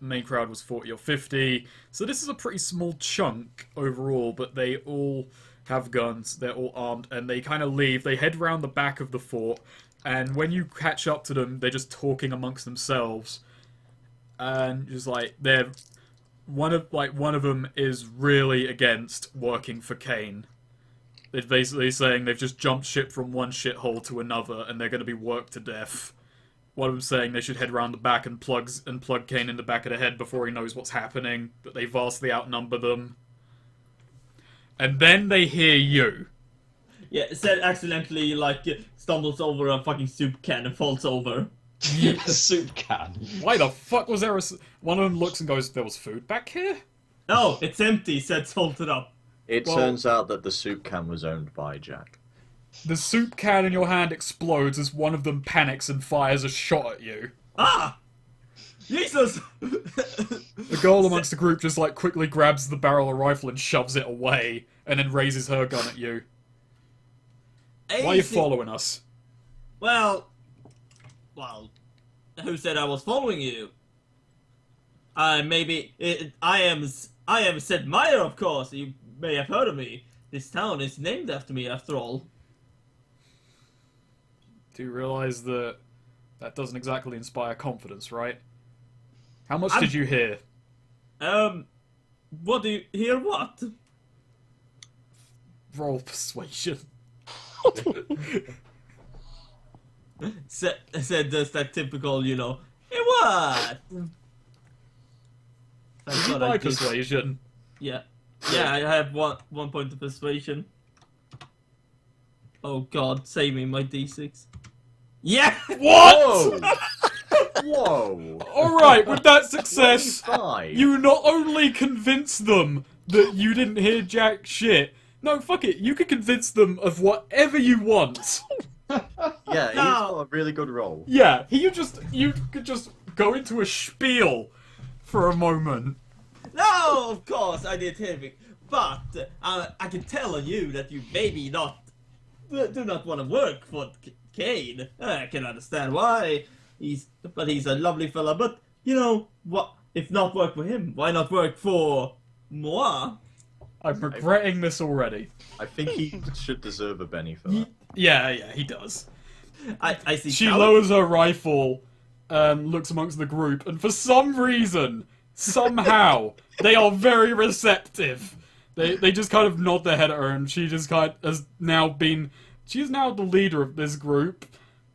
The main crowd was 40 or 50, so this is a pretty small chunk overall, but they all have guns, they're all armed, and they kind of leave. They head round the back of the fort, and when you catch up to them, they're just talking amongst themselves. And just like one of them is really against working for Kane. They're basically saying they've just jumped ship from one shithole to another, and they're going to be worked to death. One of them saying they should head round the back and plug Kane in the back of the head before he knows what's happening, that they vastly outnumber them. And then they hear you. Yeah, said accidentally like stumbles over a fucking soup can and falls over. A soup can. Why the fuck was there one of them looks and goes, there was food back here? No, it's empty, said salted up. It turns out that the soup can was owned by Jack. The soup can in your hand explodes as one of them panics and fires a shot at you. Ah! Jesus! The girl amongst the group just like quickly grabs the barrel of a rifle and shoves it away, and then raises her gun at you. Why are you following us? Well, who said I was following you? I am Sid Meier, of course. You may have heard of me. This town is named after me, after all. Do you realize that doesn't exactly inspire confidence, right? How much did you hear? What do you hear? What? Roll persuasion. Said does that typical, hey, what? Thank God I My did. persuasion. Yeah, I have one point of persuasion. Oh God, save me, my D6. Yeah. What? Whoa! Alright, with that success, 25. you not only convince them that you didn't hear jack shit. No, fuck it. You could convince them of whatever you want. Yeah, he's No. got a really good roll. Yeah, you could just go into a spiel for a moment. No, of course I did hear, but I can tell on you that you maybe do not want to work for Kane. I can understand why. He's a lovely fella. But you know what? If not work for him, why not work for moi? I'm regretting this already. I think he should deserve a Benny for that. Yeah, he does. I see. She talent. lowers her rifle, looks amongst the group, and for some reason, somehow, they are very receptive. They just kind of nod their head at her, and she just kind of has now been... She's now the leader of this group,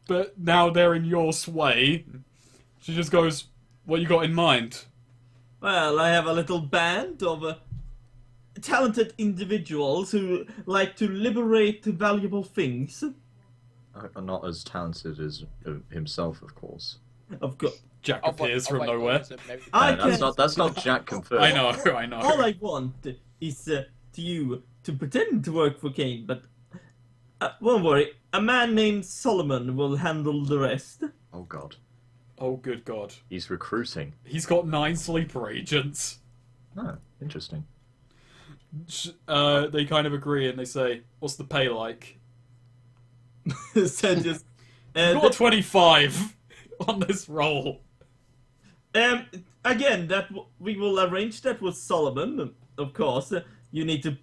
but now they're in your sway. She just goes, what you got in mind? Well, I have a little band of talented individuals who like to liberate valuable things. Not as talented as himself, of course. Of course, Jack Oh, appears oh from my God, nowhere. it's a very- I That's can. not Jack confirmed. I know. All I want is to pretend to work for Kane, but won't worry. A man named Solomon will handle the rest. Oh god, Oh, good God. he's recruiting. He's got 9 sleeper agents. Oh, interesting. They kind of agree, and they say, what's the pay like? So just You've got 25 on this roll. again, we will arrange that with Solomon, of course. You need to,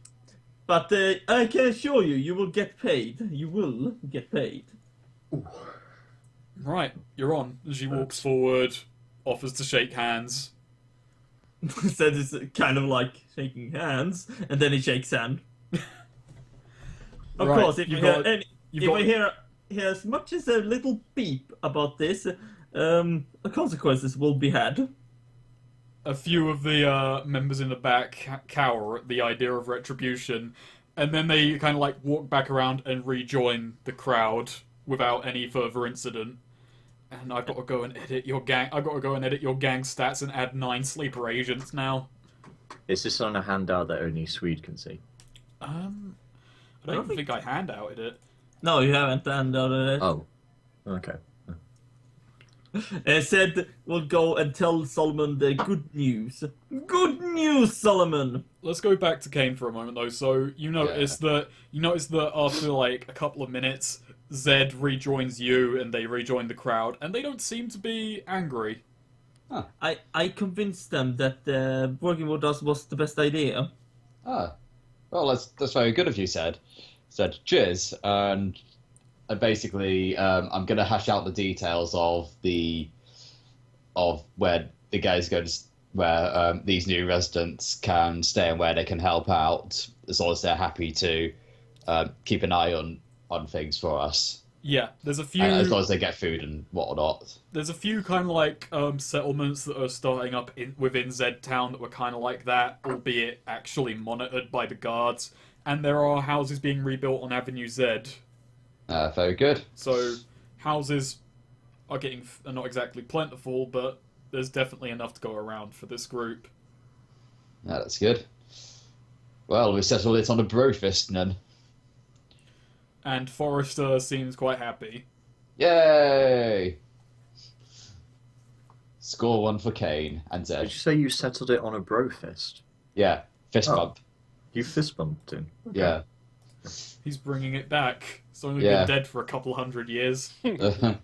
but I can assure you, you will get paid. You will get paid. Right, you're on. And she walks forward, offers to shake hands. So it's kind of like shaking hands, and then he shakes hand. Of Right, course, if you you've hear got- any, you've if got- I hear as much as a little beep about this, the consequences will be had. A few of the members in the back cower at the idea of retribution, and then they kind of like walk back around and rejoin the crowd without any further incident. And I've got to go and edit your gang. I've got to go and edit your gang stats and add 9 sleeper agents now. Is this on a handout that only Swede can see? I don't even think I handouted it. No, you haven't, and Oh, okay. said we'll go and tell Solomon the good news. Good news, Solomon. Let's go back to Kane for a moment, though. So you notice that after like a couple of minutes, Zed rejoins you, and they rejoin the crowd, and they don't seem to be angry. I convinced them that working with us was the best idea. Ah, well, that's very good of you, said cheers, and basically I'm gonna hash out the details of where the guys go to where these new residents can stay and where they can help out, as long as they're happy to keep an eye on things for us, Yeah, there's a few. as long as they get food and whatnot. There's a few kind of like settlements that are starting up within Zed Town that were kind of like that, albeit actually monitored by the guards. And there are houses being rebuilt on Avenue Z. Very good. So houses are not exactly plentiful, but there's definitely enough to go around for this group. Yeah, that's good. Well, we settled it on a brofist then. And Forrester seems quite happy. Yay! Score 1 for Kane and Did Zed. you say you settled it on a bro fist? Yeah, fist Oh. bump. You fist bumped him. Yeah. He's bringing it back. It's only Yeah. been dead for a couple 100 years. And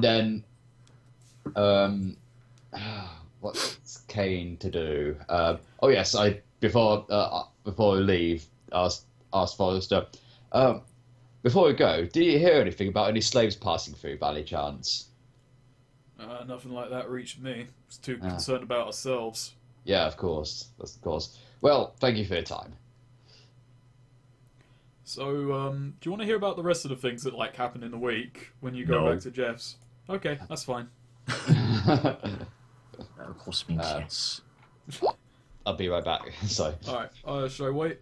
then, what's Kane to do? Oh yes, before we leave, ask Forrester. Before we go, did you hear anything about any slaves passing through, by any chance? Nothing like that reached me. I was too concerned about ourselves. Yeah, of course. Well, thank you for your time. So, do you want to hear about the rest of the things that like happen in the week when you go No. back to Jeff's? Okay, that's fine. That of course means yes. I'll be right back. Sorry. All right, shall I wait?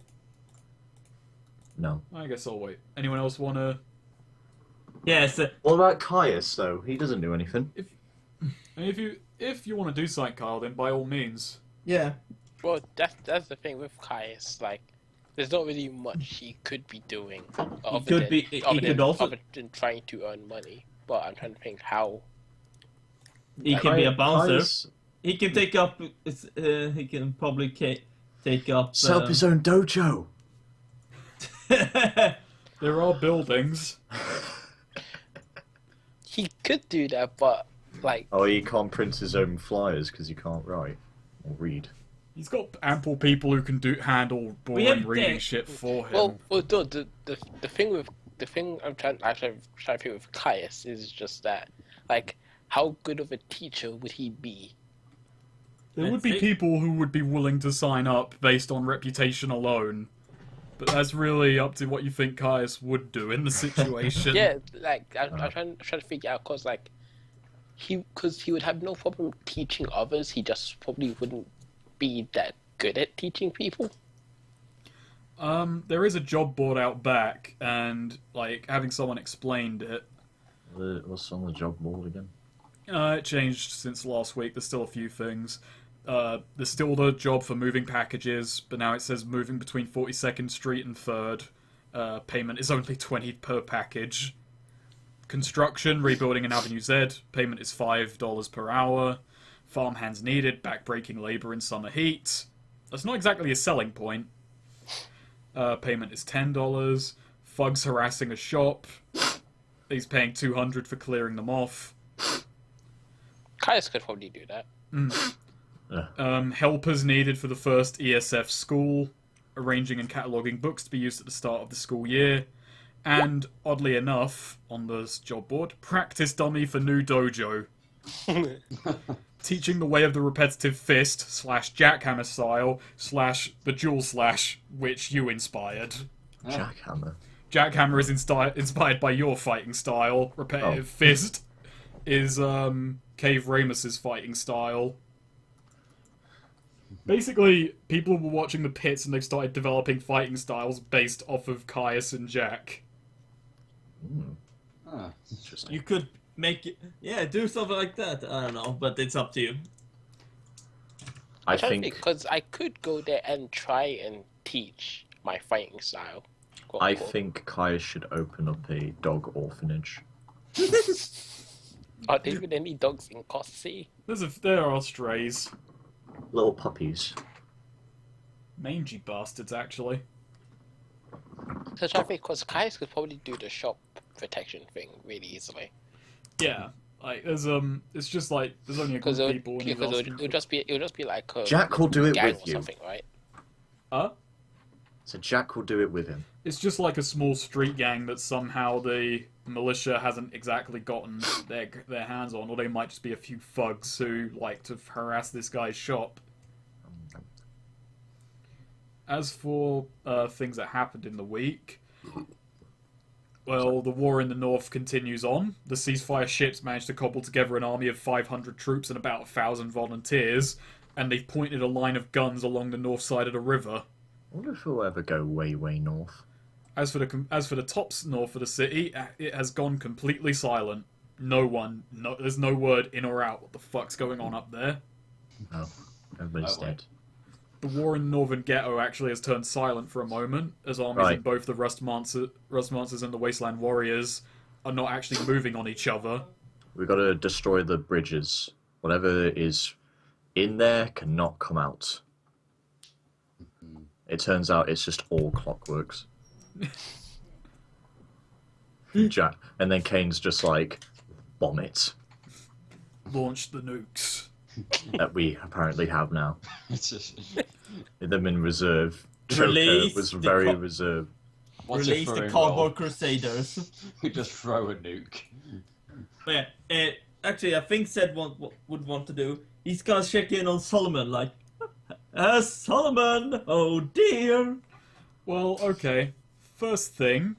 No. I guess I'll wait. Anyone else want to... Yes. What about Caius, though? He doesn't do anything. If you want to do something, Kyle, then by all means. Yeah. Well, that's the thing with Caius. Like, there's not really much he could be doing. He could also. other than trying to earn money. But I'm trying to think how. He can be a bouncer. Caius He can take up. He can probably take up. set up his own dojo. There are buildings. He could do that, but like. Oh, he can't print his own flyers because he can't write or read. He's got ample people who can handle boring have reading Dick. shit for him. Well, no, the thing I'm trying to think with Caius is just that, like, how good of a teacher would he be? There would be Let's see. people who would be willing to sign up based on reputation alone. But that's really up to what you think Caius would do in the situation. Yeah, like I'm trying to figure out because he would have no problem teaching others. He just probably wouldn't be that good at teaching people. There is a job board out back, and like having someone explained it. What's on the job board again? It changed since last week. There's still a few things. There's still the job for moving packages, but now it says moving between 42nd Street and 3rd. Payment is only 20 per package. Construction, rebuilding an Avenue Z. Payment is $5 per hour. Farm hands needed, backbreaking labour in summer heat. That's not exactly a selling point. Payment is $10. Thugs harassing a shop. He's paying $200 for clearing them off. Caius could probably do that. Helpers needed for the first ESF school, arranging and cataloguing books to be used at the start of the school year, and, oddly enough, on the job board, practice dummy for new dojo. Teaching the way of the repetitive fist, / jackhammer style, / the dual slash, which you inspired. Jackhammer. Jackhammer is inspired by your fighting style. Repetitive fist is Cave Ramus's fighting style. Basically, people were watching the pits and they've started developing fighting styles based off of Caius and Jack. Interesting. You could make it. Yeah, do something like that. I don't know, but it's up to you. I I'm trying to think because I could go there and try and teach my fighting style. quote, I unquote. think Caius should open up a dog orphanage. Are there even any dogs in Costa City? There are strays. Little puppies. Mangy bastards, actually. So I'm trying to think because Caius could probably do the shop protection thing really easily. Yeah. Like, it's just like, there's only a group Because of people and he's it asking would just be like a Jack will do it gang with or you. something, right? Huh? So Jack will do it with him. It's just like a small street gang that somehow the militia hasn't exactly gotten their hands on, or they might just be a few thugs who like to harass this guy's shop. As for things that happened in the week, well, the war in the north continues on. The ceasefire ships managed to cobble together an army of 500 troops and about 1,000 volunteers, and they've pointed a line of guns along the north side of the river. I wonder if we'll ever go way, way north. As for the tops north of the city, it has gone completely silent. There's no word in or out what the fuck's going on up there. Oh, everybody's Oh, wait. dead. The war in the northern ghetto actually has turned silent for a moment, as armies Right. in both the Rustmancers and the Wasteland Warriors are not actually moving on each other. We've got to destroy the bridges. Whatever is in there cannot come out. It turns out it's just all clockworks. Jack, and then Kane's just like, bomb it. Launch the nukes. That we apparently have now. It's just Them in reserve. Joker Release was the very reserved. once Release you're the throwing cardboard roll, crusaders. we just throw a nuke. But yeah, actually, I think Zed would want to do. He's gonna check in on Solomon, like, Solomon, oh dear. Well, okay. First thing,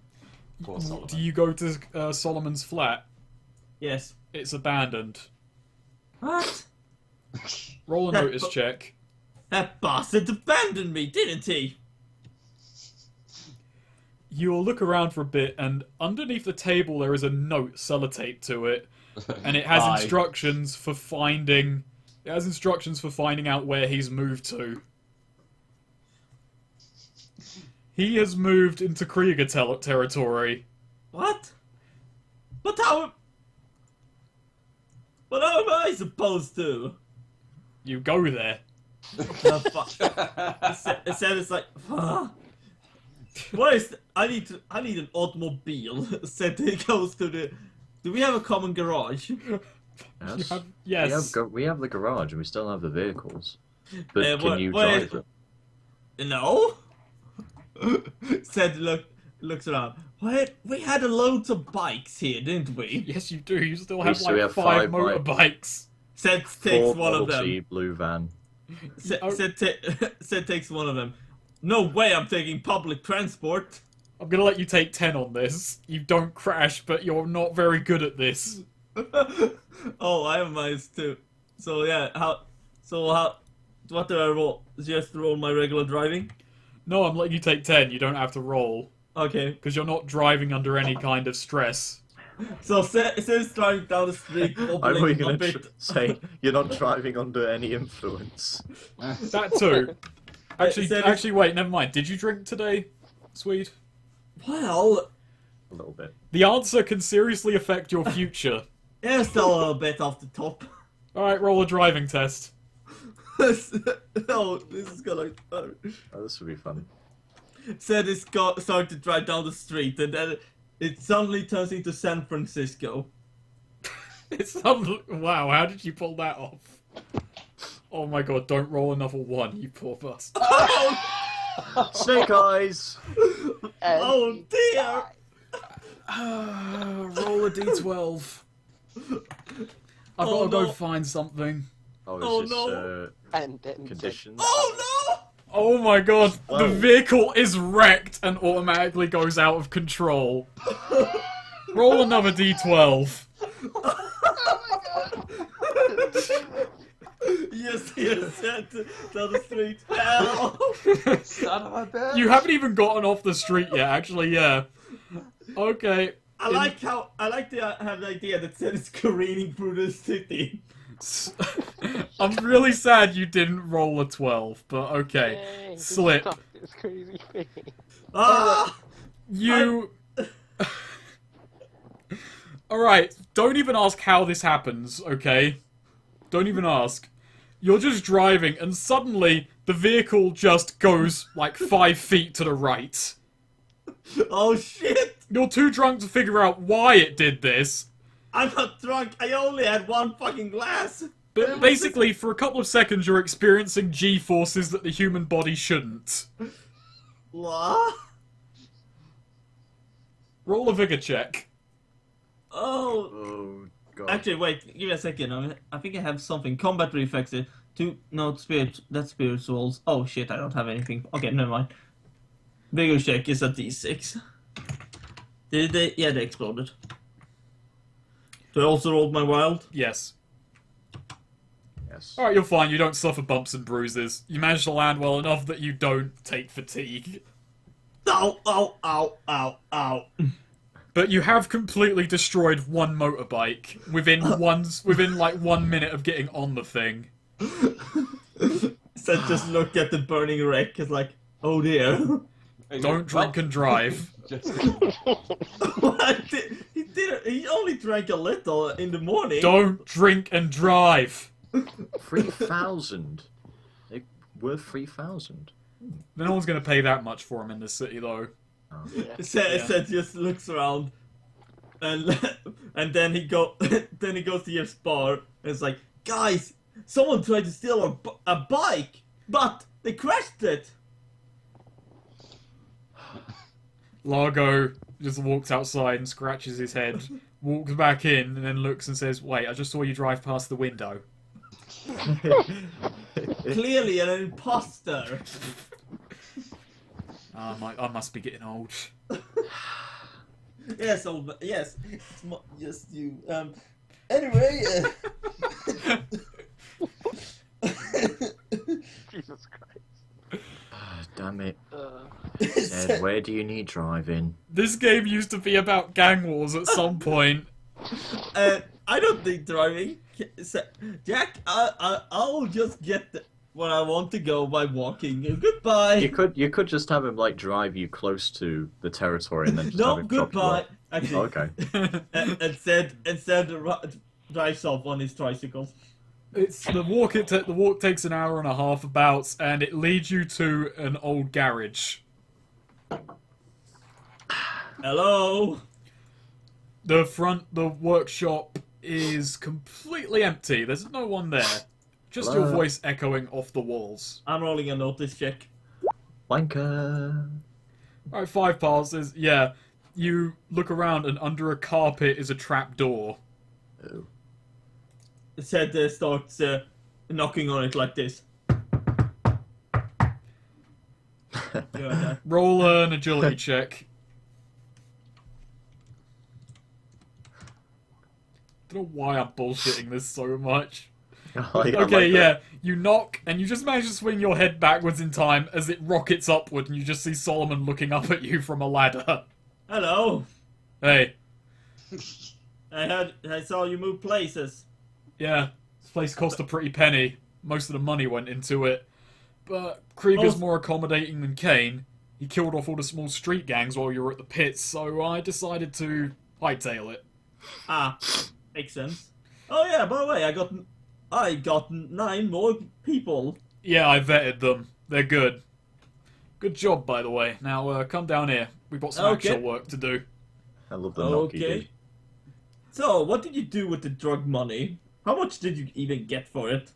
Poor Solomon. do you go to Solomon's flat? Yes. It's abandoned. What? Roll a notice check. That bastard abandoned me, didn't he? You'll look around for a bit, and underneath the table there is a note sellotaped to it, and it has Bye. instructions for finding. It has instructions for finding out where he's moved to. He has moved into Krieger territory. What? But how? But how am I supposed to? You go there. No, fuck. It said it's like. What is? I need an automobile. Said it goes to the. Do we have a common garage? Yes. Yes. We have the garage and we still have the vehicles. But can what- you what drive is- them? No. Said looks around. What? We had a loads of bikes here, didn't we? Yes, you do. You still We have still like have 5 5 motorbikes. Said takes Ford one Model of them. T, blue van. Said takes one of them. No way, I'm taking public transport. I'm gonna let you take 10 on this. You don't crash, but you're not very good at this. Oh, I have mine too. So yeah, how? What do I roll? Just roll my regular driving. No, I'm letting you take 10. You don't have to roll. Okay. Because you're not driving under any kind of stress. So says driving down the street, I wobbling thought you a were going bit. to say you're not driving under any influence. That too. Said- Actually, wait, never mind. Did you drink today, Swede? Well, A little bit. The answer can seriously affect your future. yeah, still a little bit off the top. Alright, roll a driving test. No, this is gonna. Oh, this would be fun. Said it's starting to drive down the street, and then it suddenly turns into San Francisco. Wow, how did you pull that off? Oh my god, don't roll another 1, you poor bastard. Snake eyes! And Oh he dear! died. Roll a d12. I've Oh, got to go no. find something. Oh, is Oh, this no. And then conditions? Oh Oh my god, the Whoa. vehicle is wrecked and automatically goes out of control. Roll another d12. no! Yes, down the street. Help! Son of a bitch. You haven't even gotten off the street yet, actually, yeah. Okay. I like to have the idea that said it's careening through the city. I'm really sad you didn't roll a 12, but okay. Yay, Slip. stop this crazy thing. Ah! You... Alright, don't even ask how this happens, okay? Don't even ask. You're just driving, and suddenly the vehicle just goes like 5 feet to the right. Oh shit! You're too drunk to figure out why it did this, I'm not drunk. I only had one fucking glass. but basically, for a couple of seconds, you're experiencing G-forces that the human body shouldn't. What? Roll a vigor check. Oh. Oh, God. Actually, wait. Give me a second. I think I have something. Combat reflexes. That's spirituals. Oh shit! I don't have anything. Okay, never mind. Vigor check is a D6. Did they? Yeah, they exploded. Do I also roll my wild? Yes. Yes. Alright, you're fine. You don't suffer bumps and bruises. You manage to land well enough that you don't take fatigue. Ow! Ow! Ow! Ow! Ow! But you have completely destroyed one motorbike within like 1 minute of getting on the thing. So just look at the burning wreck. It's like, oh dear. Don't drink and drive. What? He did. He only drank a little in the morning. Don't drink and drive. 3,000. They worth 3,000. No one's going to pay that much for him in this city, though. Oh. Said just looks around, and then he goes to his bar and it's like, guys, someone tried to steal a bike, but they crashed it. Largo just walks outside and scratches his head, walks back in, and then looks and says, "Wait, I just saw you drive past the window." Clearly an imposter. I must be getting old. Yes, yes, yes, you. Anyway. Jesus Christ. Damn it. Uh, Said, where do you need driving? This game used to be about gang wars at some point. I don't think driving. Jack, I'll just get where I want to go by walking. Goodbye. You could just have him like drive you close to the territory and then just have No, him drop you goodbye. off. Actually, Okay. instead drives off on his tricycle. It's the walk. The walk takes an hour and a half about, and it leads you to an old garage. Hello. The workshop is completely empty. There's no one there. Just your Hello? voice echoing off the walls. I'm rolling a notice check. Wanker. Alright, 5 passes. Yeah, you look around, and under a carpet is a trap door. Oh. Said starts knocking on it like this. Yeah, Roll an agility check. I don't know why I'm bullshitting this so much. Okay, yeah. You knock, and you just manage to swing your head backwards in time as it rockets upward, and you just see Solomon looking up at you from a ladder. Hello. Hey, I saw you move places. yeah, this place cost a pretty penny. Most of the money went into it. But Krieger's more accommodating than Kane. He killed off all the small street gangs while you were at the pits, so I decided to hightail it. Ah, makes sense. Oh yeah, by the way, I got 9 more people. Yeah, I vetted them. They're good. Good job, by the way. Now, come down here. We've got some Okay. actual work to do. I love the knock you Okay. did. So, what did you do with the drug money? How much did you even get for it?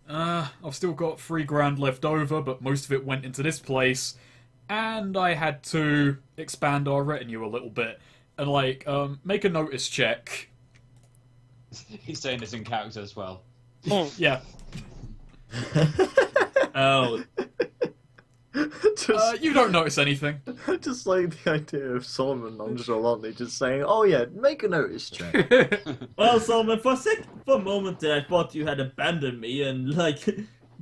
I've still got $3,000 left over, but most of it went into this place. And I had to expand our retinue a little bit. And, like, make a notice check. He's saying this in character as well. Yeah. Oh, You don't notice anything. Just like the idea of Solomon nonchalantly just saying, "Oh yeah, make a notice check." well, Solomon, for a moment there, I thought you had abandoned me and, like,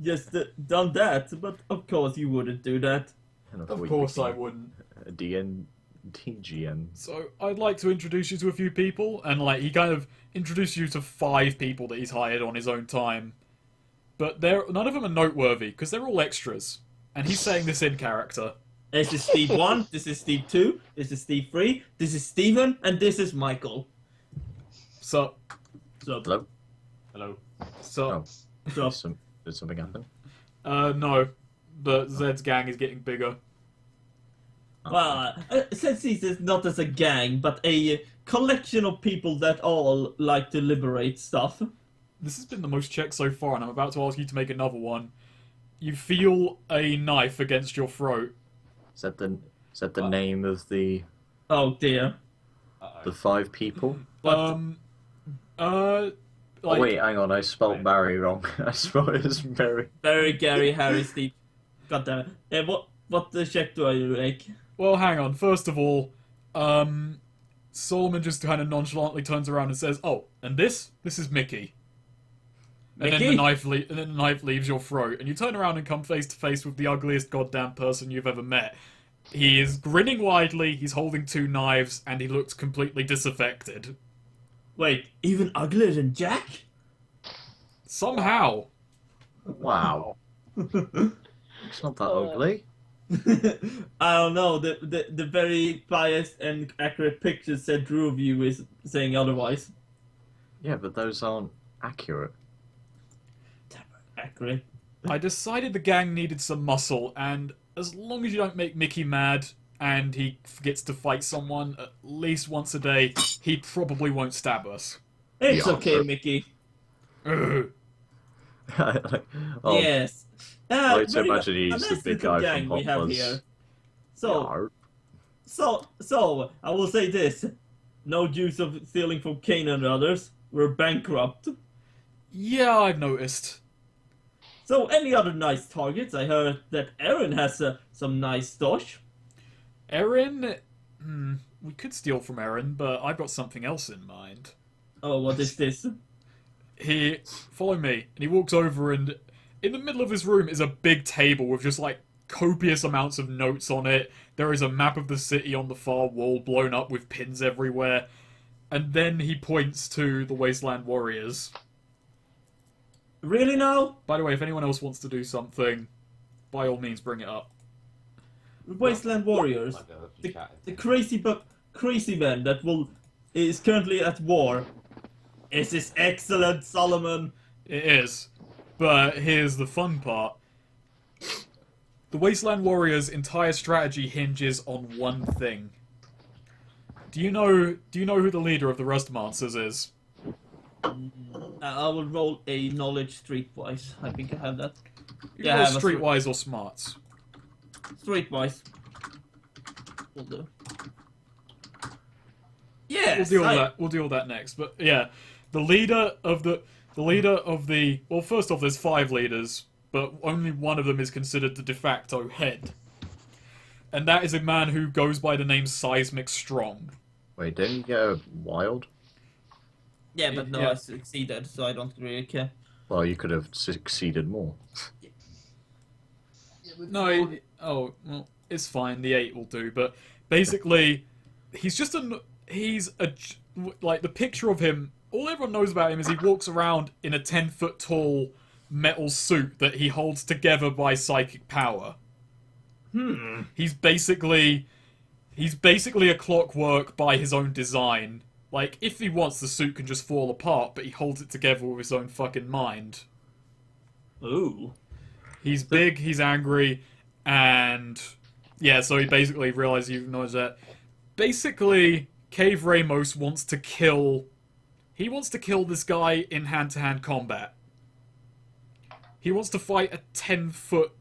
just done that. But, of course, you wouldn't do that. And Of course I wouldn't. A DGN. So, I'd like to introduce you to a few people, and, like, he kind of introduced you to 5 people that he's hired on his own time. But none of them are noteworthy, because they're all extras. And he's saying this in character. This is Steve 1, this is Steve 2, this is Steve 3, this is Steven, and this is Michael. So, So, Hello. Hello. so, so Did something happen? no. But Zed's gang is getting bigger. well, since he's not as a gang, but a collection of people that all like to liberate stuff. This has been the most checked so far, and I'm about to ask you to make another one. You feel a knife against your throat. Is that the name of the Oh dear. the 5 people? Like, Oh, wait, hang on, I spelled Barry wrong. I spelled it as Barry. Very Gary, Harry, Steve. God damn it. What the check do I make? well, hang on. First of all, Solomon just kind of nonchalantly turns around and says, "Oh, and this is Mickey." And then Mickey? the knife leaves your throat, and you turn around and come face to face with the ugliest goddamn person you've ever met. He is grinning widely, he's holding 2 knives, and he looks completely disaffected. Wait, even uglier than Jack? Somehow. Wow. It's not that ugly. I don't know. The very biased and accurate pictures said Drew of you is saying otherwise. Yeah, but those aren't accurate. Accurate. I decided the gang needed some muscle, and as long as you don't make Mickey mad, and he gets to fight someone at least once a day, he probably won't stab us. It's Yeah, okay, but- Mickey. Ugh. Oh, Yes. I like to very imagine a he's the nice big little guy gang from we have Hot here. Fuzz. So I will say this: no use of stealing from Kane and others. We're bankrupt. Yeah, I've noticed. So any other nice targets? I heard that Aaron has some nice dosh. Erin? We could steal from Erin, but I've got something else in mind. Oh, what is this? Follow me, and he walks over and In the middle of this room is a big table with just like copious amounts of notes on it. There is a map of the city on the far wall blown up with pins everywhere. And then he points to the Wasteland Warriors. Really now? By the way, if anyone else wants to do something, by all means bring it up. Wasteland Warriors. Might be able to The, chat. the crazy man that is currently at war. Is this excellent, Solomon? It is. But here's the fun part. The Wasteland Warriors' entire strategy hinges on one thing. Do you know who the leader of the Rustmancers is? I will roll a knowledge streetwise. I think I have that. You Yeah, roll I have a streetwise or smarts. Streetwise. Will do. We'll Yes. deal with that next. But yeah, the leader of the well, first off, there's 5 leaders, but only one of them is considered the de facto head, and that is a man who goes by the name Seismic Strong. Wait, didn't you get a wild? Yeah, but no, Yeah. I succeeded, so I don't really care. Well, you could have succeeded more. No, oh well, it's fine. The 8 will do. But basically, he's like the picture of him. All everyone knows about him is he walks around in a 10-foot tall metal suit that he holds together by psychic power. He's basically a clockwork by his own design. Like, if he wants, the suit can just fall apart, but he holds it together with his own fucking mind. Ooh. He's big, he's angry, and yeah, so he basically realizes, you acknowledge that. Basically, Cave Ramos wants to kill this guy in hand-to-hand combat. He wants to fight a 10-foot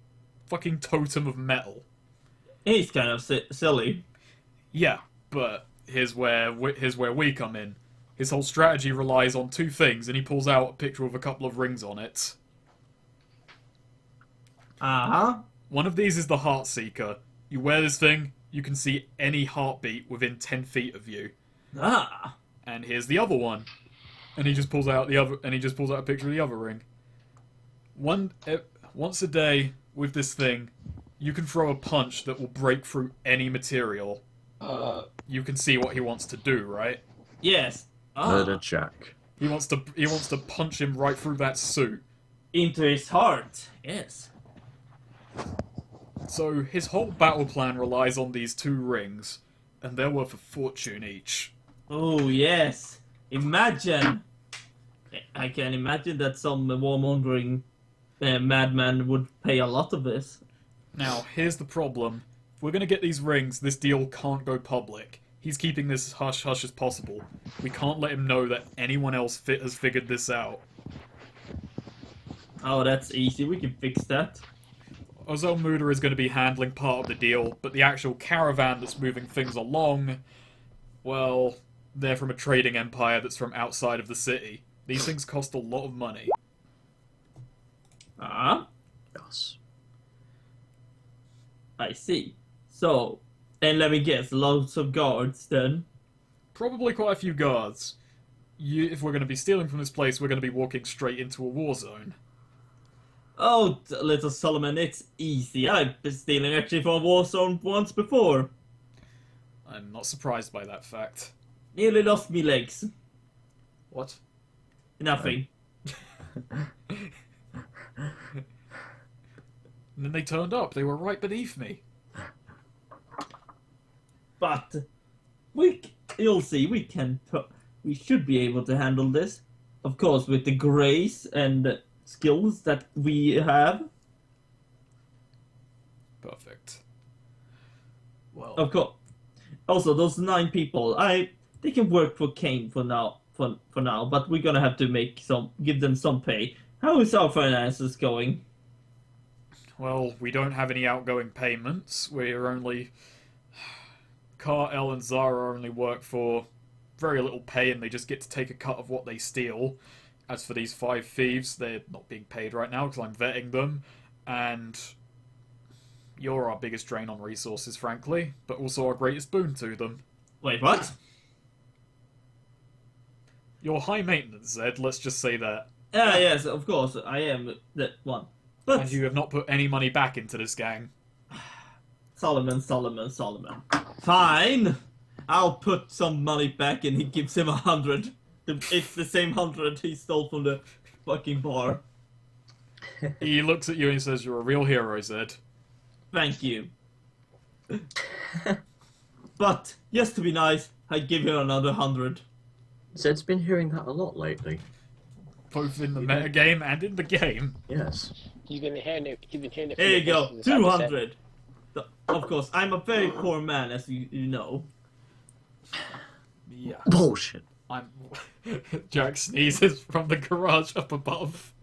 fucking totem of metal. He's kind of silly. Yeah, but here's where we come in. His whole strategy relies on 2 things, and he pulls out a picture with a couple of rings on it. Uh-huh. One of these is the Heartseeker. You wear this thing, you can see any heartbeat within 10 feet of you. Ah. And here's the other one. And he just pulls out a picture of the other ring. Once a day with this thing, you can throw a punch that will break through any material. You can see what he wants to do, right? Yes. Murder Jack. He wants to punch him right through that suit. Into his heart. Yes. So his whole battle plan relies on these 2 rings, and they're worth a fortune each. Oh, yes. Imagine. I can imagine that some warmongering madman would pay a lot of this. Now, here's the problem. If we're going to get these rings, this deal can't go public. He's keeping this as hush-hush as possible. We can't let him know that anyone else has figured this out. Oh, that's easy. We can fix that. Ozel Muda is going to be handling part of the deal, but the actual caravan that's moving things along, well, they're from a trading empire that's from outside of the city. These things cost a lot of money. Ah, Yes. I see. So, and let me guess, loads of guards then. Probably quite a few guards. If we're going to be stealing from this place, we're going to be walking straight into a war zone. Oh, little Solomon, it's easy. I've been stealing actually from a war zone once before. I'm not surprised by that fact. Nearly lost me legs. What? Nothing. And then they turned up. They were right beneath me. But you'll see, we should be able to handle this. Of course, with the grace and skills that we have. Perfect. Well, Of course. Also, those 9 people, they can work for Kane for now, but we're gonna have to give them some pay. How is our finances going? well, we don't have any outgoing payments. We're only... Car-El and Zara only work for very little pay, and they just get to take a cut of what they steal. As for these 5 thieves, they're not being paid right now because I'm vetting them, and you're our biggest drain on resources, frankly, but also our greatest boon to them. Wait, what? You're high maintenance, Zed, let's just say that. Ah, yes, of course, I am that one. But And you have not put any money back into this gang. Solomon. Fine. I'll put some money back, and he gives him 100. It's the same 100 he stole from the fucking bar. He looks at you and he says, "You're a real hero, Zed." Thank you. But just to be nice, I give him another 100. Zed's been hearing that a lot lately. Both in the metagame and in the game. Yes. He's been hearing it. He's been hearing it. Here you go, from the person who said- 200. Of course, I'm a very poor man, as you know. Yeah. Bullshit. Jack sneezes from the garage up above.